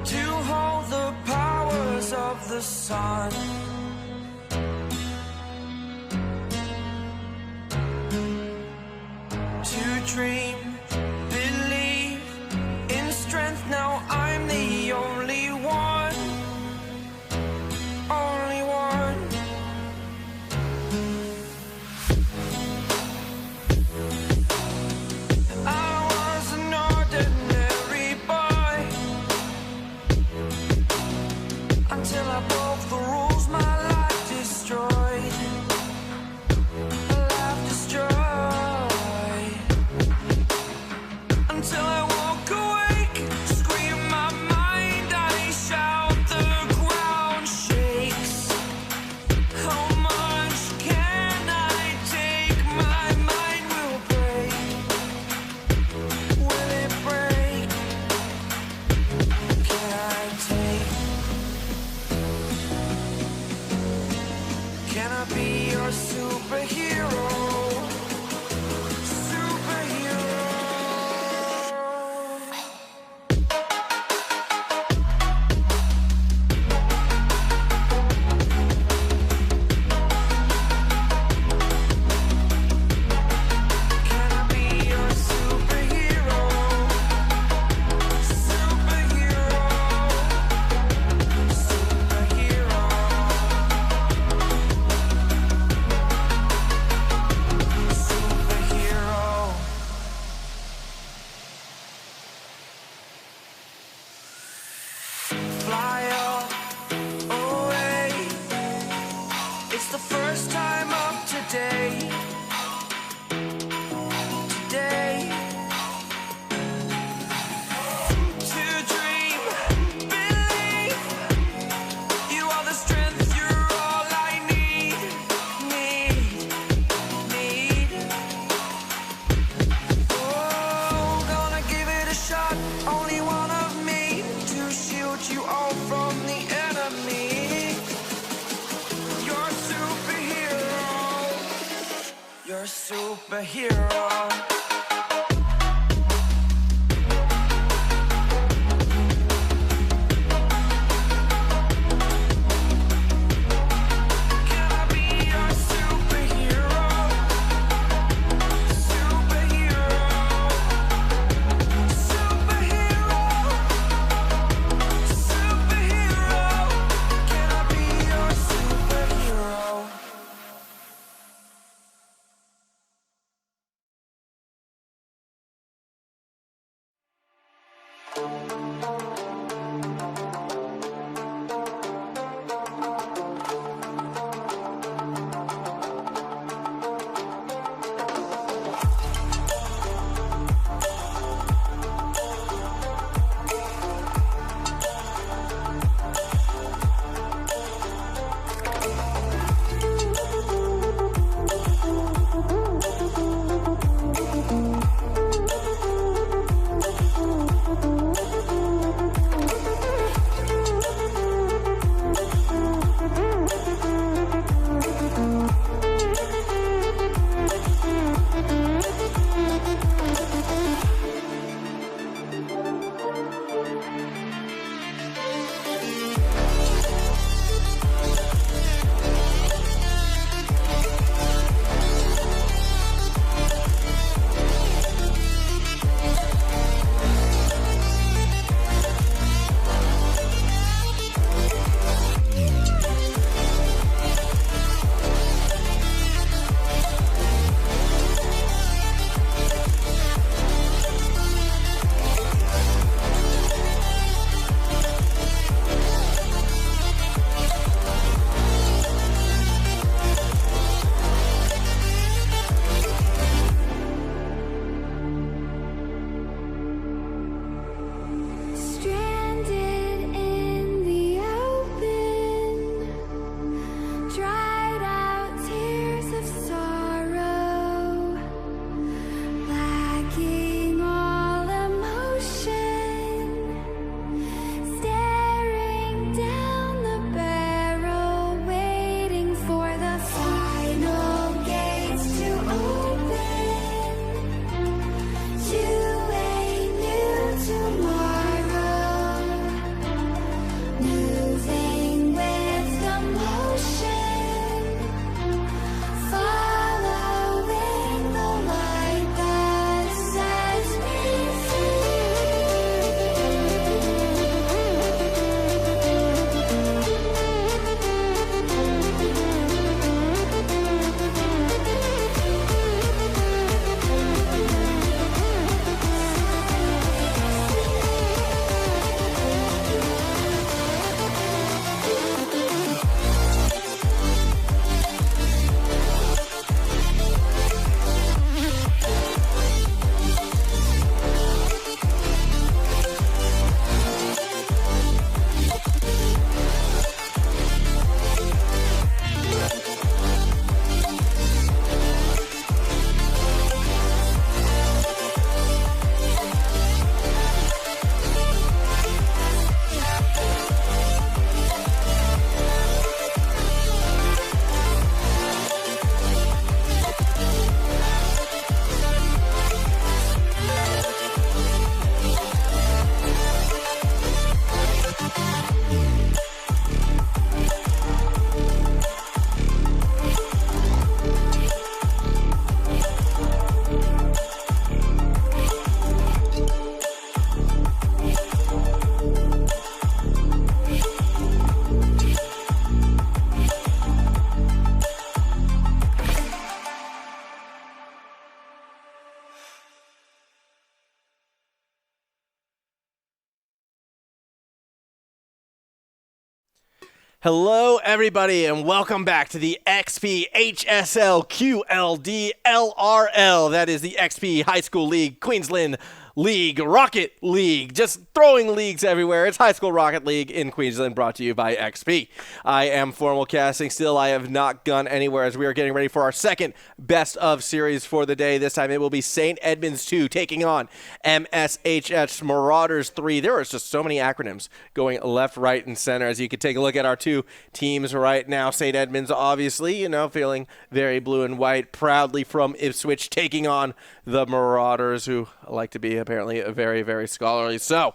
Speaker 2: to hold the powers of the sun. To dream, believe in strength. Now I'm the only one, only one. Until I broke the rules, my life destroyed. A life destroyed. superhero.
Speaker 4: Hello, everybody, and welcome back to the XPHSL QLD LRL. That is the XP High School League, Queensland League, Rocket League, just throwing leagues everywhere. It's High School Rocket League in Queensland, brought to you by XP. I am formal casting still. I have not gone anywhere as we are getting ready for our second best of series for the day. This time it will be St. Edmunds 2 taking on MSHS Marauders 3. There are just so many acronyms going left, right, and center as you can take a look at our two two teams right now. St. Edmunds, obviously, feeling very blue and white, proudly from Ipswich, taking on the Marauders, who like to be apparently very, very scholarly. So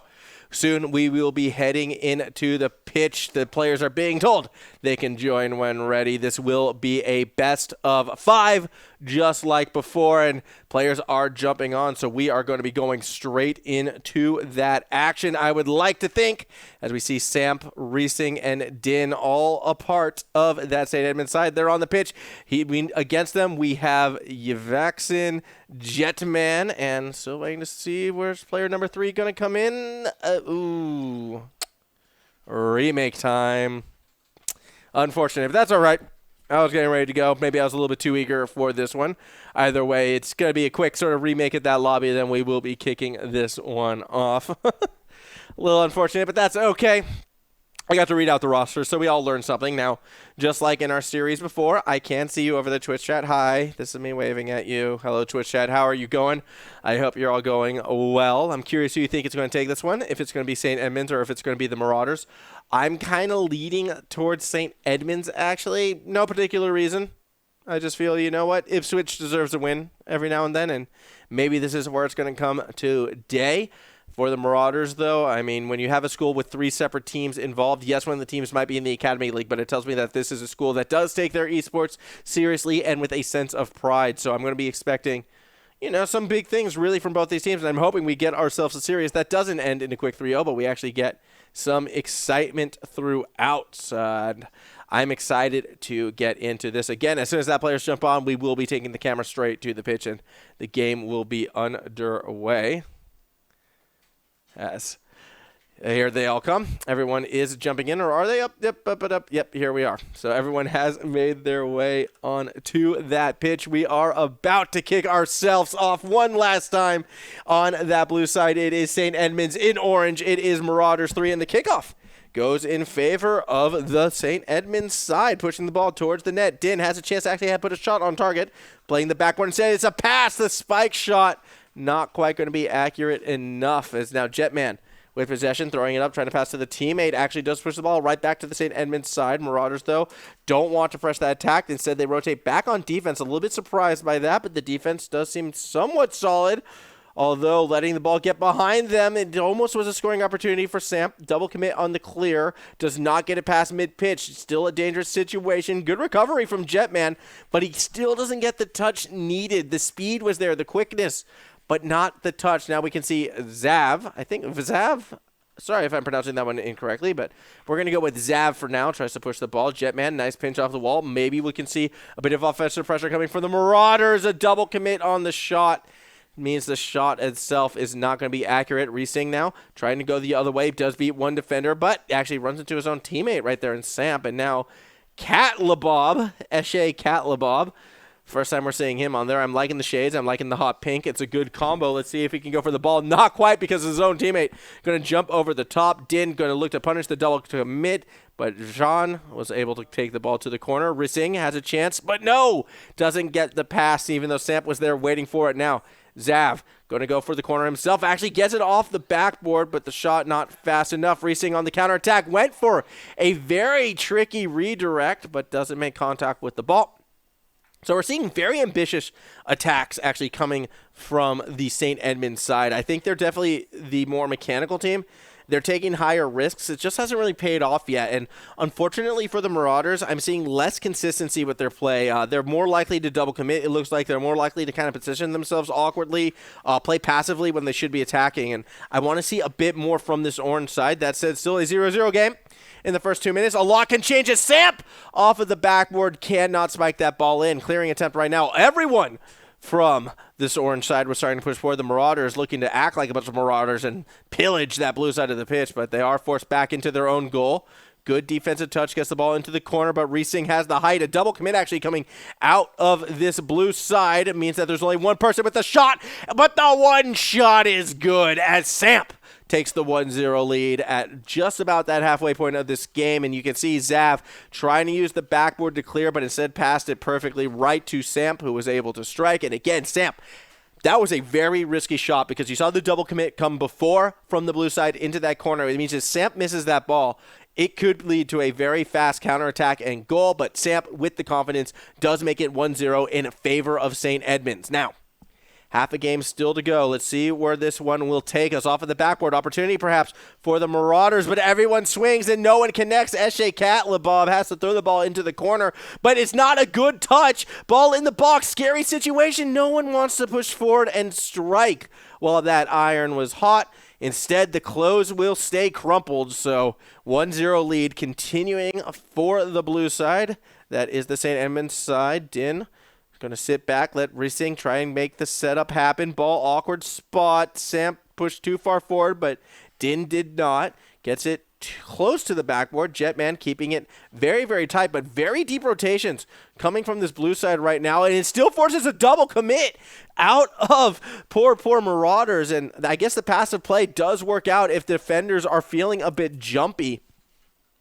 Speaker 4: soon we will be heading into the pitch. The players are being told they can join when ready. This will be a best of 5, just like before, and players are jumping on, so we are going to be going straight into that action. I would like to think, as we see Samp, Reesing, and Din all a part of that St. Edmunds side, they're on the pitch. Against them, we have Yvaxin, Jetman, and still waiting to see where's player number 3 going to come in. Remake time. Unfortunate, but that's all right. I was getting ready to go. Maybe I was a little bit too eager for this one. Either way, it's going to be a quick sort of remake at that lobby, then we will be kicking this one off. A little unfortunate, but that's okay. I got to read out the roster, so we all learned something. Now, just like in our series before, I can see you over the Twitch chat. Hi, this is me waving at you. Hello, Twitch chat. How are you going? I hope you're all going well. I'm curious who you think it's going to take this one, if it's going to be St. Edmunds or if it's going to be the Marauders. I'm kind of leading towards St. Edmunds, actually. No particular reason. I just feel, you know what? Ipswich deserves a win every now and then, and maybe this is where it's going to come today. For the Marauders, though, I mean, when you have a school with 3 separate teams involved, yes, one of the teams might be in the Academy League, but it tells me that this is a school that does take their esports seriously and with a sense of pride. So I'm going to be expecting, some big things really from both these teams, and I'm hoping we get ourselves a series that doesn't end in a quick 3-0, but we actually get some excitement throughout. I'm excited to get into this. Again, as soon as that players jump on, we will be taking the camera straight to the pitch, and the game will be underway. As here they all come. Everyone is jumping in, or are they up? Up. Yep, here we are. So everyone has made their way on to that pitch. We are about to kick ourselves off one last time on that blue side. It is St. Edmunds in orange. It is Marauders 3, and the kickoff goes in favor of the St. Edmunds side, pushing the ball towards the net. Din has a chance to actually put a shot on target, playing the backboard instead. It's a pass. The spike shot not quite going to be accurate enough, as now Jetman with possession, throwing it up, trying to pass to the teammate, actually does push the ball right back to the St. Edmunds side. Marauders, though, don't want to press that attack. Instead, they rotate back on defense. A little bit surprised by that, but the defense does seem somewhat solid, although letting the ball get behind them, it almost was a scoring opportunity for Samp. Double commit on the clear, does not get it past mid-pitch. Still a dangerous situation. Good recovery from Jetman, but he still doesn't get the touch needed. The speed was there, the quickness, but not the touch. Now we can see Zav. I think Zav. Sorry if I'm pronouncing that one incorrectly, but we're going to go with Zav for now. Tries to push the ball. Jetman, nice pinch off the wall. Maybe we can see a bit of offensive pressure coming from the Marauders. A double commit on the shot means the shot itself is not going to be accurate. Reesing now trying to go the other way. Does beat one defender, but actually runs into his own teammate right there in Samp. And now Catlabob, Eshe Catlabob. First time we're seeing him on there. I'm liking the shades. I'm liking the hot pink. It's a good combo. Let's see if he can go for the ball. Not quite, because his own teammate going to jump over the top. Din going to look to punish the double commit, but Jean was able to take the ball to the corner. Rising has a chance, but no, doesn't get the pass, even though Samp was there waiting for it. Now Zav going to go for the corner himself. Actually gets it off the backboard, but the shot not fast enough. Rising on the counterattack went for a very tricky redirect, but doesn't make contact with the ball. So we're seeing very ambitious attacks actually coming from the St. Edmunds side. I think they're definitely the more mechanical team. They're taking higher risks. It just hasn't really paid off yet. And unfortunately for the Marauders, I'm seeing less consistency with their play. They're more likely to double commit. It looks like they're more likely to kind of position themselves awkwardly, play passively when they should be attacking. And I want to see a bit more from this orange side. That said, still a 0-0 game. In the first 2 minutes, a lot can change as Samp off of the backboard cannot spike that ball in. Clearing attempt right now. Everyone from this orange side was starting to push forward. The Marauders looking to act like a bunch of Marauders and pillage that blue side of the pitch, but they are forced back into their own goal. Good defensive touch, gets the ball into the corner, but Reesing has the height. A double commit actually coming out of this blue side. It means that there's only one person with the shot, but the one shot is good as Samp takes the 1-0 lead at just about that halfway point of this game. And you can see Zav trying to use the backboard to clear, but instead passed it perfectly right to Samp, who was able to strike. And again, Samp That was a very risky shot because you saw the double commit come before from the blue side into that corner. It means if Samp misses that ball, it could lead to a very fast counterattack and goal, but Samp, with the confidence, does make it 1-0 in favor of St. Edmunds. Now, half a game still to go. Let's see where this one will take us. Off of the backboard, opportunity perhaps for the Marauders, but everyone swings and no one connects. Eshe Katlabov has to throw the ball into the corner, but it's not a good touch. Ball in the box, scary situation. No one wants to push forward and strike while that iron was hot. Instead, the close will stay crumpled, so 1-0 lead continuing for the blue side. That is the St. Edmunds side. Din going to sit back, let Rising try and make the setup happen. Ball awkward spot. Samp pushed too far forward, but Din did not. Gets it close to the backboard. Jetman keeping it very, very tight, but very deep rotations coming from this blue side right now, and it still forces a double commit out of poor Marauders, and I guess the passive play does work out if defenders are feeling a bit jumpy.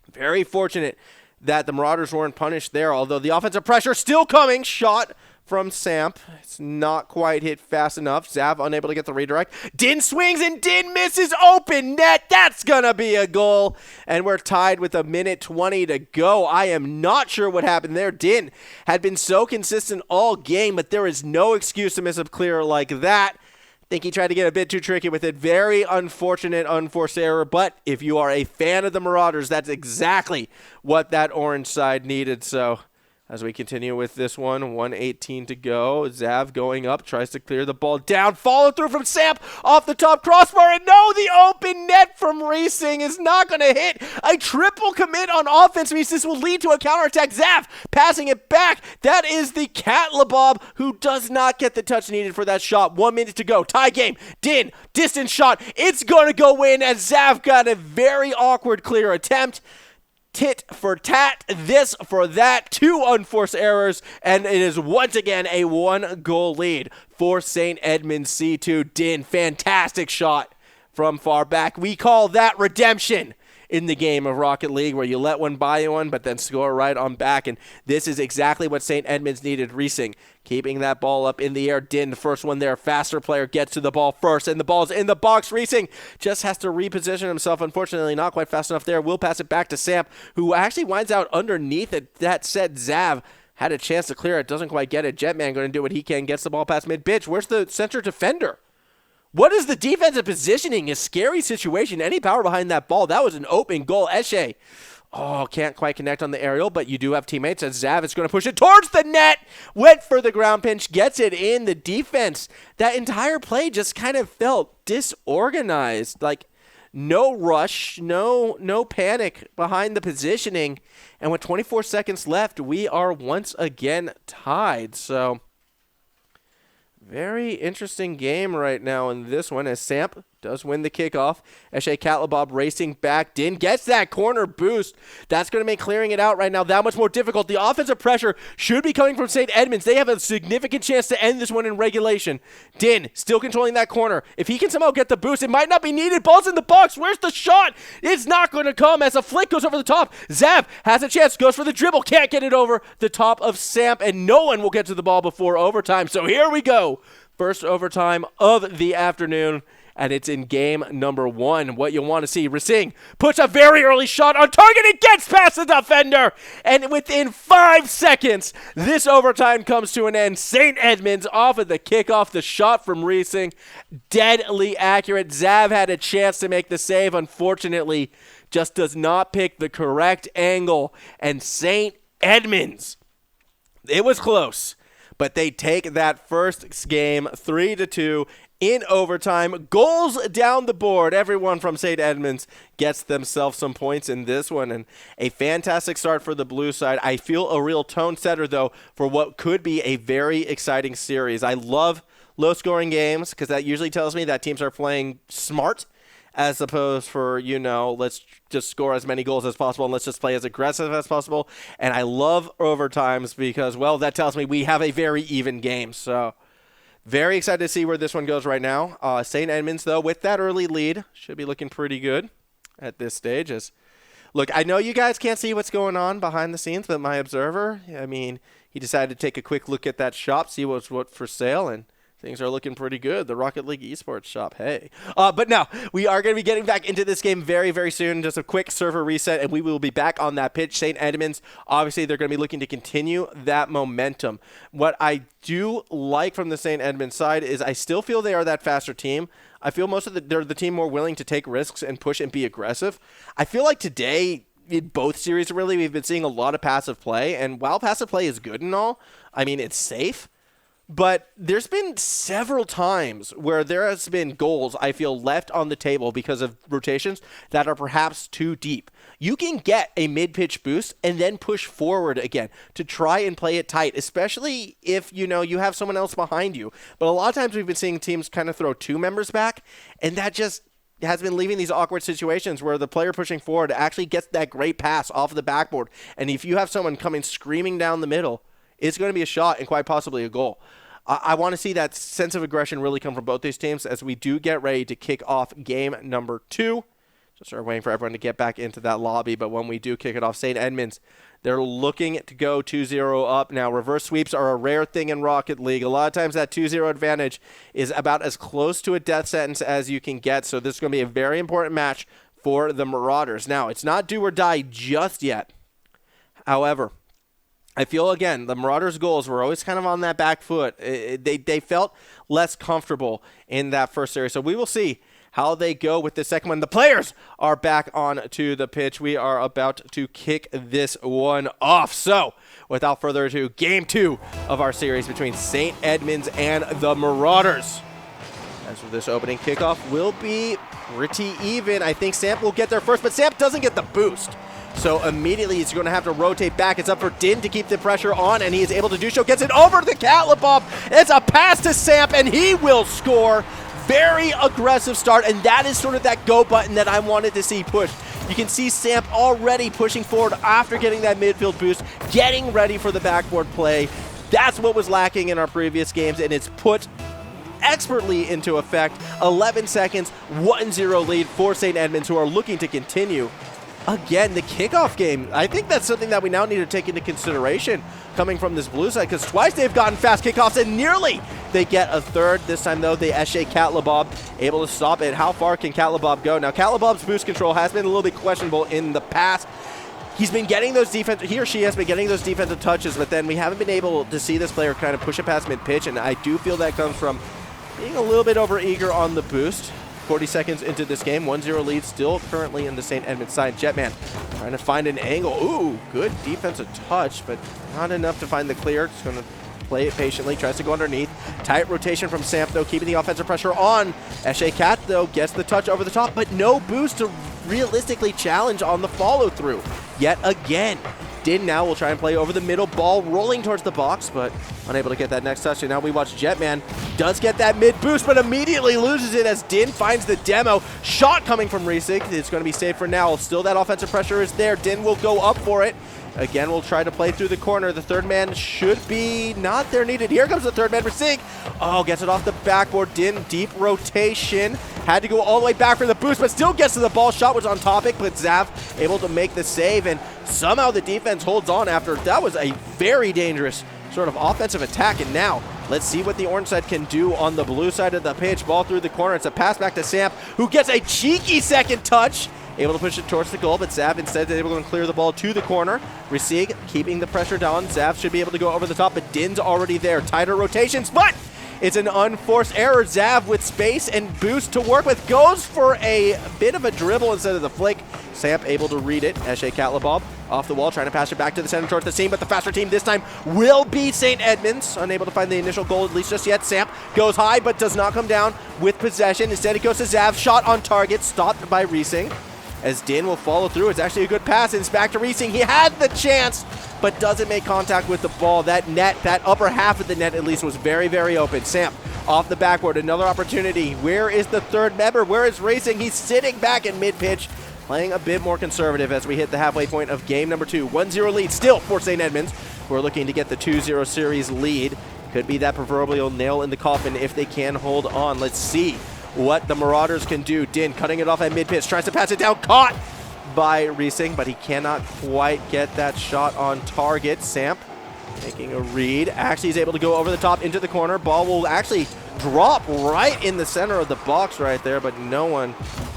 Speaker 4: Very fortunate that the Marauders weren't punished there, although the offensive pressure still coming. Shot from Samp. It's not quite hit fast enough. Zav unable to get the redirect. Din swings and Din misses open net. That's going to be a goal. And we're tied with 1:20 to go. I am not sure what happened there. Din had been so consistent all game, but there is no excuse to miss a clear like that. I think he tried to get a bit too tricky with it. Very unfortunate, unforced error. But if you are a fan of the Marauders, that's exactly what that orange side needed. So as we continue with this one, 1:18 to go. Zav going up, tries to clear the ball down. Follow through from Samp off the top crossbar. And no, the open net from Racing is not going to hit. A triple commit on offense means this will lead to a counterattack. Zav passing it back. That is the Katlabob who does not get the touch needed for that shot. 1 minute to go. Tie game. Din, distance shot. It's going to go in as Zav got a very awkward clear attempt. Tit for tat, this for that, 2 unforced errors, and it is once again a 1-goal lead for St. Edmunds C2. Din, fantastic shot from far back. We call that redemption in the game of Rocket League, where you let one buy you one, but then score right on back, and this is exactly what St. Edmunds needed. Racing keeping that ball up in the air. Din, the first one there. Faster player gets to the ball first, and the ball's in the box. Racing just has to reposition himself. Unfortunately, not quite fast enough there. We'll pass it back to Samp, who actually winds out underneath it. That said, Zav had a chance to clear it. Doesn't quite get it. Jetman going to do what he can. Gets the ball past mid-pitch. Where's the center defender? What is the defensive positioning? A scary situation. Any power behind that ball. That was an open goal. Eshe. Oh, can't quite connect on the aerial, but you do have teammates. As Zav is going to push it towards the net. Went for the ground pinch. Gets it in. The defense, that entire play just kind of felt disorganized. Like no rush, no panic behind the positioning. And with 24 seconds left, we are once again tied. So very interesting game right now in this one as Samp does win the kickoff. Eshe Katlabob racing back. Din gets that corner boost. That's going to make clearing it out right now that much more difficult. The offensive pressure should be coming from St. Edmunds. They have a significant chance to end this one in regulation. Din still controlling that corner. If he can somehow get the boost, it might not be needed. Ball's in the box. Where's the shot? It's not going to come as a flick goes over the top. Zav has a chance. Goes for the dribble. Can't get it over the top of Samp, and no one will get to the ball before overtime. So here we go. First overtime of the afternoon. And it's in game number 1. What you want to see. Racing puts a very early shot on target. It gets past the defender. And within 5 seconds, this overtime comes to an end. St. Edmunds off of the kickoff. The shot from Racing, deadly accurate. Zav had a chance to make the save. Unfortunately, just does not pick the correct angle. And St. Edmunds, it was close, but they take that first game 3-2. In overtime. Goals down the board. Everyone from St. Edmunds gets themselves some points in this one, and a fantastic start for the blue side. I feel a real tone setter, though, for what could be a very exciting series. I love low-scoring games because that usually tells me that teams are playing smart as opposed for, let's just score as many goals as possible and let's just play as aggressive as possible. And I love overtimes because, well, that tells me we have a very even game. So very excited to see where this one goes right now. St. Edmunds, though, with that early lead, should be looking pretty good at this stage. Look, I know you guys can't see what's going on behind the scenes, but my observer, he decided to take a quick look at that shop, see what's what for sale, and things are looking pretty good. The Rocket League Esports shop, hey. But no, we are going to be getting back into this game very, very soon. Just a quick server reset, and we will be back on that pitch. St. Edmunds, obviously, they're going to be looking to continue that momentum. What I do like from the St. Edmunds side is I still feel they are that faster team. I feel they're the team more willing to take risks and push and be aggressive. I feel like today, in both series, really, we've been seeing a lot of passive play. And while passive play is good and all, I mean, it's safe. But there's been several times where there has been goals, I feel, left on the table because of rotations that are perhaps too deep. You can get a mid-pitch boost and then push forward again to try and play it tight, especially if, you have someone else behind you. But a lot of times we've been seeing teams kind of throw two members back, and that just has been leaving these awkward situations where the player pushing forward actually gets that great pass off of the backboard. And if you have someone coming screaming down the middle, it's going to be a shot and quite possibly a goal. I want to see that sense of aggression really come from both these teams as we do get ready to kick off game number 2. Just start waiting for everyone to get back into that lobby, but when we do kick it off, St. Edmunds, they're looking to go 2-0 up. Now, reverse sweeps are a rare thing in Rocket League. A lot of times that 2-0 advantage is about as close to a death sentence as you can get, so this is going to be a very important match for the Marauders. Now, it's not do or die just yet. However, I feel, again, the Marauders' goals were always kind of on that back foot. They felt less comfortable in that first series. So we will see how they go with the second one. The players are back on to the pitch. We are about to kick this one off. So without further ado, game 2 of our series between St. Edmunds and the Marauders. As for this opening kickoff will be pretty even. I think Samp will get there first, but Samp doesn't get the boost. So immediately he's going to have to rotate back. It's up for Din to keep the pressure on, and he is able to do so. Gets it over to the Catlabob. It's a pass to Samp, and he will score. Very aggressive start, and that is sort of that go button that I wanted to see pushed. You can see Samp already pushing forward after getting that midfield boost, getting ready for the backboard play. That's what was lacking in our previous games, and it's put expertly into effect. 11 seconds, 1-0 lead for St. Edmunds, who are looking to continue. Again, the kickoff game, I think that's something that we now need to take into consideration coming from this blue side, because twice they've gotten fast kickoffs and nearly they get a third. This time, though, they Eshe Catlabob able to stop it. How far can Catlabob go? Now, Catlabob's boost control has been a little bit questionable in the past. He or she has been getting those defensive touches, but then we haven't been able to see this player kind of push it past mid-pitch, and I do feel that comes from being a little bit over-eager on the boost. 40 seconds into this game, 1-0 lead still currently in the St. Edmunds side. Jetman trying to find an angle. Ooh, good defensive touch, but not enough to find the clear. Just going to play it patiently, tries to go underneath. Tight rotation from Samp, though, keeping the offensive pressure on. Eshe Cat, though, gets the touch over the top, but no boost to realistically challenge on the follow-through. Yet again, Din now will try and play over the middle, ball rolling towards the box, but unable to get that next touch. And now we watch Jetman does get that mid boost, but immediately loses it as Din finds the demo. Shot coming from Resig. It's going to be safe for now. Still that offensive pressure is there. Din will go up for it. Again, we'll try to play through the corner. The third man should be not there needed. Here comes the third man for Sig. Oh, gets it off the backboard. Din, deep rotation. Had to go all the way back for the boost, but still gets to the ball. Shot was on topic, but Zav able to make the save, and somehow the defense holds on after that was a very dangerous sort of offensive attack. And now let's see what the orange side can do on the blue side of the pitch. Ball through the corner. It's a pass back to Samp, who gets a cheeky second touch. Able to push it towards the goal, but Zav instead is able to clear the ball to the corner. Resig keeping the pressure down. Zav should be able to go over the top, but Din's already there. Tighter rotations, but it's an unforced error. Zav with space and boost to work with goes for a bit of a dribble instead of the flick. Samp able to read it. Eshe Catlabob off the wall, trying to pass it back to the center towards the seam, but the faster team this time will be St. Edmunds. Unable to find the initial goal, at least just yet. Samp goes high, but does not come down with possession. Instead, it goes to Zav. Shot on target, stopped by Resing. As Din will follow through. It's actually a good pass, and it's back to Resing. He had the chance, but doesn't make contact with the ball. That net, that upper half of the net at least, was very, very open. Samp off the backboard, another opportunity. Where is the third member? Where is Resing? He's sitting back in mid-pitch, playing a bit more conservative as we hit the halfway point of game number 2. 1-0 lead still for St. Edmunds, who are looking to get the 2-0 series lead. Could be that proverbial nail in the coffin if they can hold on. Let's see what the Marauders can do. Din cutting it off at mid-pitch, tries to pass it down, caught by Resing, but he cannot quite get that shot on target. Samp Making a read. Actually is able to go over the top into the corner. Ball will actually drop right in the center of the box right there, but no one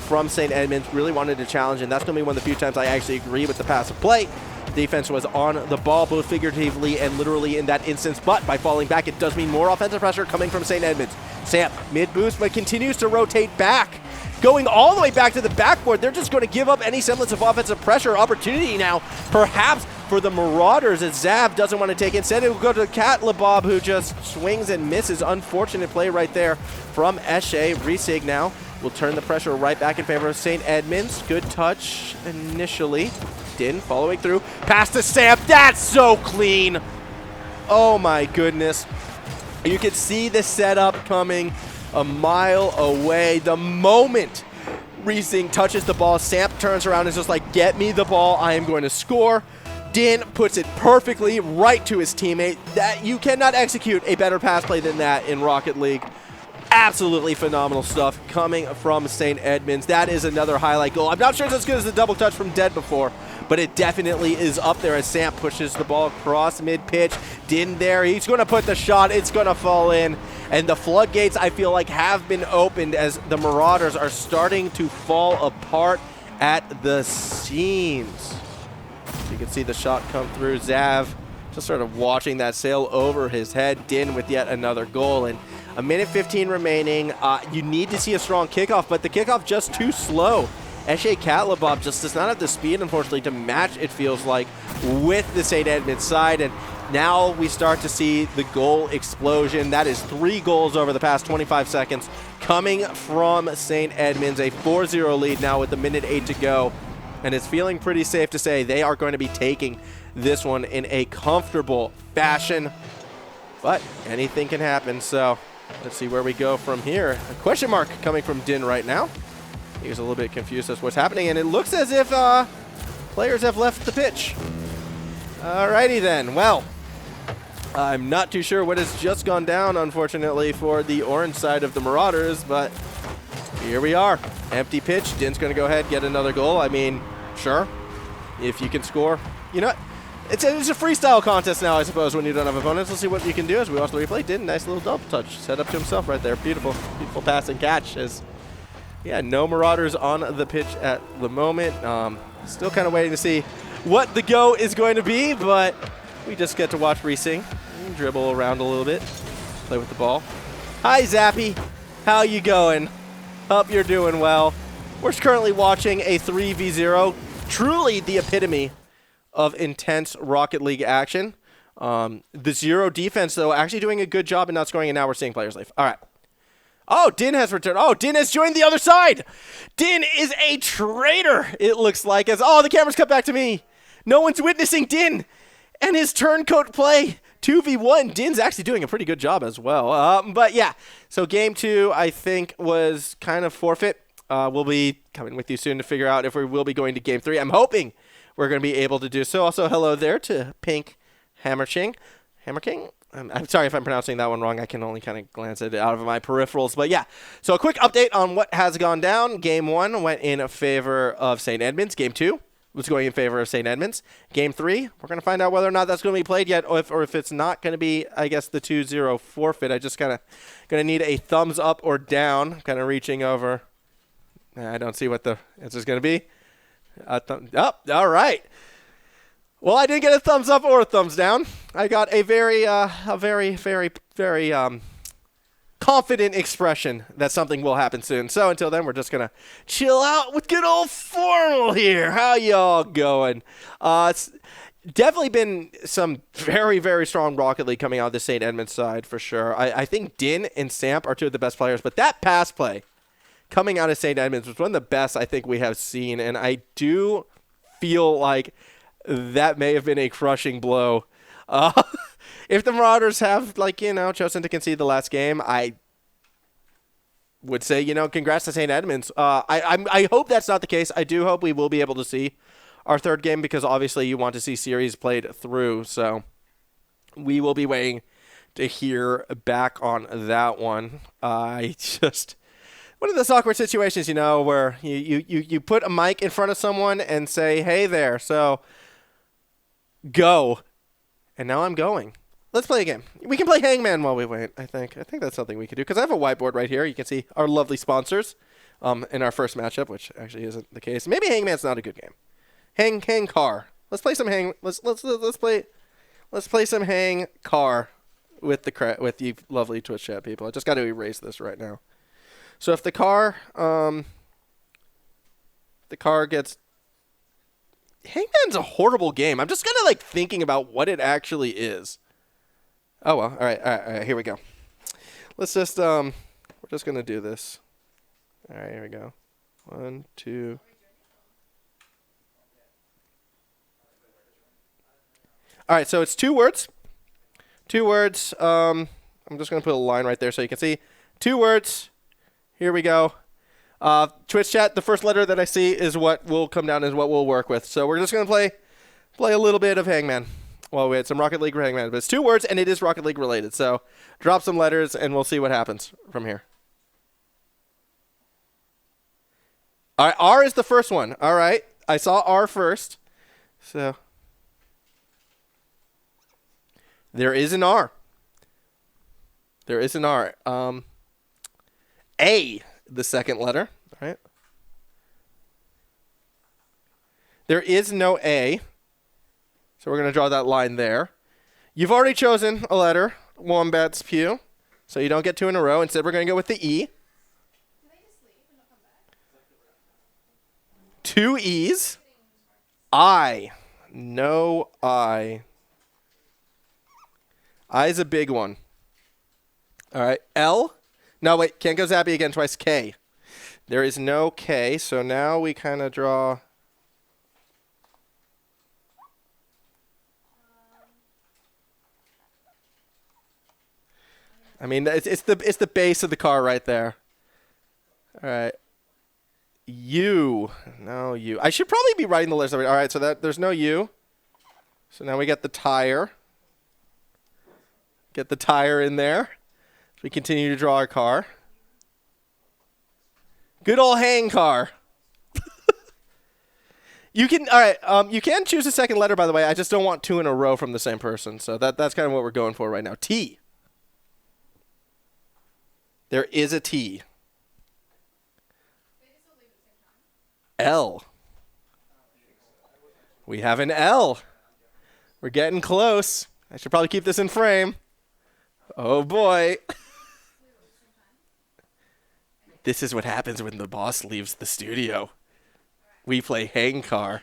Speaker 4: from St. Edmunds really wanted to challenge, and that's going to be one of the few times I actually agree with the pass of play. Defense was on the ball, both figuratively and literally in that instance, but by falling back, it does mean more offensive pressure coming from St. Edmunds. Samp, mid-boost, but continues to rotate back. Going all the way back to the backboard, they're just going to give up any semblance of offensive pressure opportunity now, perhaps for the Marauders, as Zav doesn't want to take it. Instead, it will go to Catlabob, who just swings and misses. Unfortunate play right there from Eshe. Resig now will turn the pressure right back in favor of St. Edmunds. Good touch initially. Din following through. Pass to Samp. That's so clean. Oh my goodness. You can see the setup coming a mile away. The moment Resig touches the ball, Samp turns around and is just like, get me the ball. I am going to score. Din puts it perfectly right to his teammate. That you cannot execute a better pass play than that in Rocket League. Absolutely phenomenal stuff coming from St. Edmunds. That is another highlight goal. I'm not sure it's as good as the double touch from Dead before, but it definitely is up there as Samp pushes the ball across mid-pitch. Din there, he's going to put the shot. It's going to fall in. And the floodgates, I feel like, have been opened as the Marauders are starting to fall apart at the seams. You can see the shot come through. Zav just sort of watching that sail over his head. Din with yet another goal. And a minute 15 remaining. You need to see a strong kickoff, but the kickoff just too slow. Eshe Catlabob just does not have the speed, unfortunately, to match, it feels like, with the St. Edmunds side. And now we start to see the goal explosion. That is 3 goals over the past 25 seconds coming from St. Edmunds. A 4-0 lead now with a minute 8 to go. And it's feeling pretty safe to say they are going to be taking this one in a comfortable fashion. But anything can happen, so let's see where we go from here. A question mark coming from Din right now. He's a little bit confused as to what's happening, and it looks as if players have left the pitch. Alrighty then. Well, I'm not too sure what has just gone down, unfortunately, for the orange side of the Marauders, but here we are. Empty pitch. Din's going to go ahead and get another goal. I mean, sure, if you can score. You know what? It's a freestyle contest now, I suppose, when you don't have opponents. Let's see what you can do as we watch the replay. Din, nice little double touch. Set up to himself right there. Beautiful. Beautiful pass and catch. Yeah, no Marauders on the pitch at the moment. Still kind of waiting to see what the go is going to be, but we just get to watch Resig dribble around a little bit, play with the ball. Hi, Zappy. How you going? Hope you're doing well. We're currently watching a 3v0, truly the epitome of intense Rocket League action. The zero defense, though, actually doing a good job in not scoring, and now we're seeing players leave. All right. Oh, Din has returned. Oh, Din has joined the other side. Din is a traitor, it looks like. As the cameras cut back to me. No one's witnessing Din and his turncoat play. 2v1. Din's actually doing a pretty good job as well. But yeah, so game 2, I think, was kind of forfeit. We'll be coming with you soon to figure out if we will be going to game 3. I'm hoping we're going to be able to do so. Also, hello there to Pink Hammerking. Hammerking? I'm sorry if I'm pronouncing that one wrong. I can only kind of glance it out of my peripherals. But yeah, so a quick update on what has gone down. Game 1 went in favor of St. Edmunds. Game 2 was going in favor of St. Edmunds. Game 3, we're going to find out whether or not that's going to be played yet, or if it's not going to be, I guess, the 2-0 forfeit. I just kind of going to need a thumbs up or down. Kind of reaching over. I don't see what the answer is going to be. Up. All right. Well, I didn't get a thumbs up or a thumbs down. I got a very confident expression that something will happen soon. So until then, we're just going to chill out with good old Formal here. How y'all going? It's definitely been some very, very strong Rocket League coming out of the St. Edmunds side for sure. I think Din and Samp are 2 of the best players, but that pass play coming out of St. Edmunds was one of the best I think we have seen, and I do feel like that may have been a crushing blow. If the Marauders have, chosen to concede the last game, I would say, congrats to St. Edmunds. I hope that's not the case. I do hope we will be able to see our 3rd game, because obviously you want to see series played through. So we will be waiting to hear back on that one. One of those awkward situations, where you put a mic in front of someone and say, hey there, so go. And now I'm going. Let's play a game. We can play Hangman while we wait, I think. I think that's something we could do. Because I have a whiteboard right here. You can see our lovely sponsors in our first matchup, which actually isn't the case. Maybe Hangman's not a good game. Hang car. Let's play some let's play some hang car with the lovely Twitch chat people. I just got to erase this right now. So if the car gets Hangman's a horrible game. I'm just kind of like thinking about what it actually is. Oh well. All right, here we go. Let's just we're just going to do this. All right, here we go. 1 2 All right, so it's 2 words. 2 words. I'm just going to put a line right there so you can see. 2 words. Here we go. Twitch chat, the first letter that I see is what will come down, is what we'll work with. So we're just going to play a little bit of Hangman. Well, we had some Rocket League or Hangman, but it's 2 words, and it is Rocket League related. So drop some letters, and we'll see what happens from here. All right, R is the first one. All right, I saw R first. So there is an R. There is an R. A, the second letter. All right. There is no A. So we're going to draw that line there. You've already chosen a letter, Wombat's Pew. So you don't get 2 in a row. Instead, we're going to go with the E. 2 E's. I. No I. I is a big one. All right. L. No, wait. Can't go zappy again twice. K. There is no K. So now we kind of draw. I mean, it's the base of the car right there. All right. U. No U. I should probably be writing the letters. All right. So there's no U. So now we get the tire. Get the tire in there. We continue to draw our car. Good old hang car. You can, all right. You can choose a second letter, by the way. I just don't want 2 in a row from the same person. So that's kind of what we're going for right now. T. There is a T. L. We have an L. We're getting close. I should probably keep this in frame. Oh boy. This is what happens when the boss leaves the studio. We play hang car.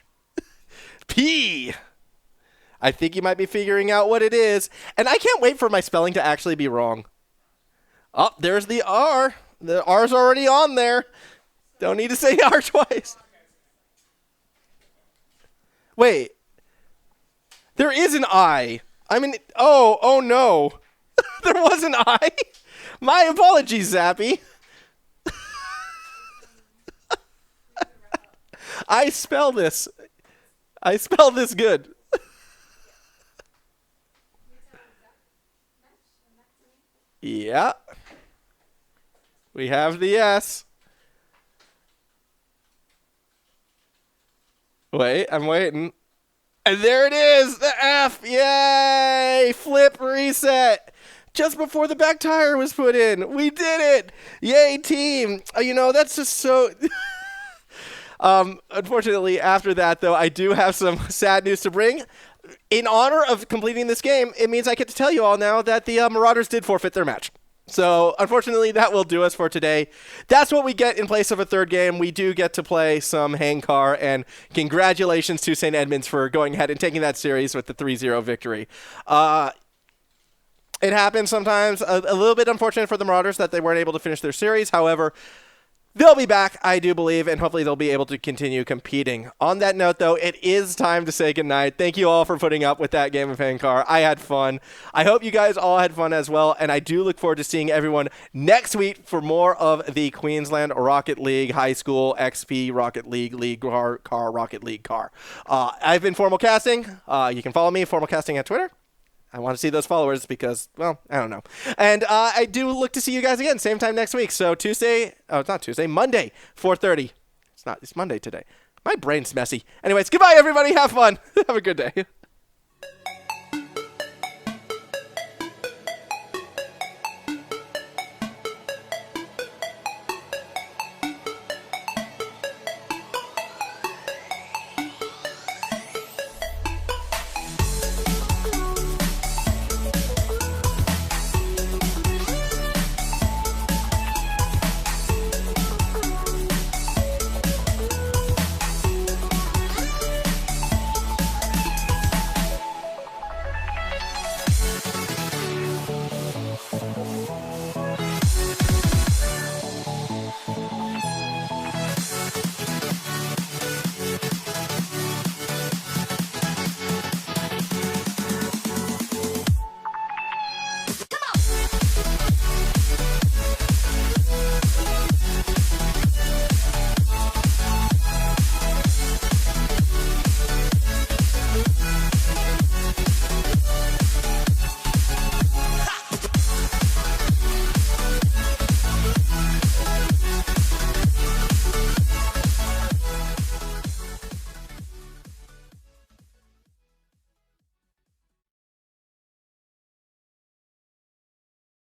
Speaker 4: P. I think you might be figuring out what it is. And I can't wait for my spelling to actually be wrong. Oh, there's the R. The R's already on there. Don't need to say R twice. Wait. There is an I. I mean, oh no. There was an I. My apologies, Zappy. I spell this good. Yeah. We have the S. Wait, I'm waiting. And there it is, the F. Yay! Flip reset. Just before the back tire was put in. We did it. Yay, team. You know, that's just so... Unfortunately, after that, though, I do have some sad news to bring. In honor of completing this game, it means I get to tell you all now that the Marauders did forfeit their match. So, unfortunately, that will do us for today. That's what we get in place of a third game. We do get to play some hang car, and congratulations to St. Edmunds for going ahead and taking that series with the 3-0 victory. It happens sometimes. A little bit unfortunate for the Marauders that they weren't able to finish their series. However, they'll be back, I do believe, and hopefully they'll be able to continue competing. On that note, though, it is time to say goodnight. Thank you all for putting up with that game of hang car. I had fun. I hope you guys all had fun as well, and I do look forward to seeing everyone next week for more of the Queensland Rocket League High School XP Rocket League Car Rocket League Car. I've been Formal Casting. You can follow me, Formal Casting, at Twitter. I want to see those followers because, well, I don't know. And I do look to see you guys again, same time next week. So it's not Tuesday, Monday, 4:30. It's Monday today. My brain's messy. Anyways, goodbye, everybody. Have fun. Have a good day.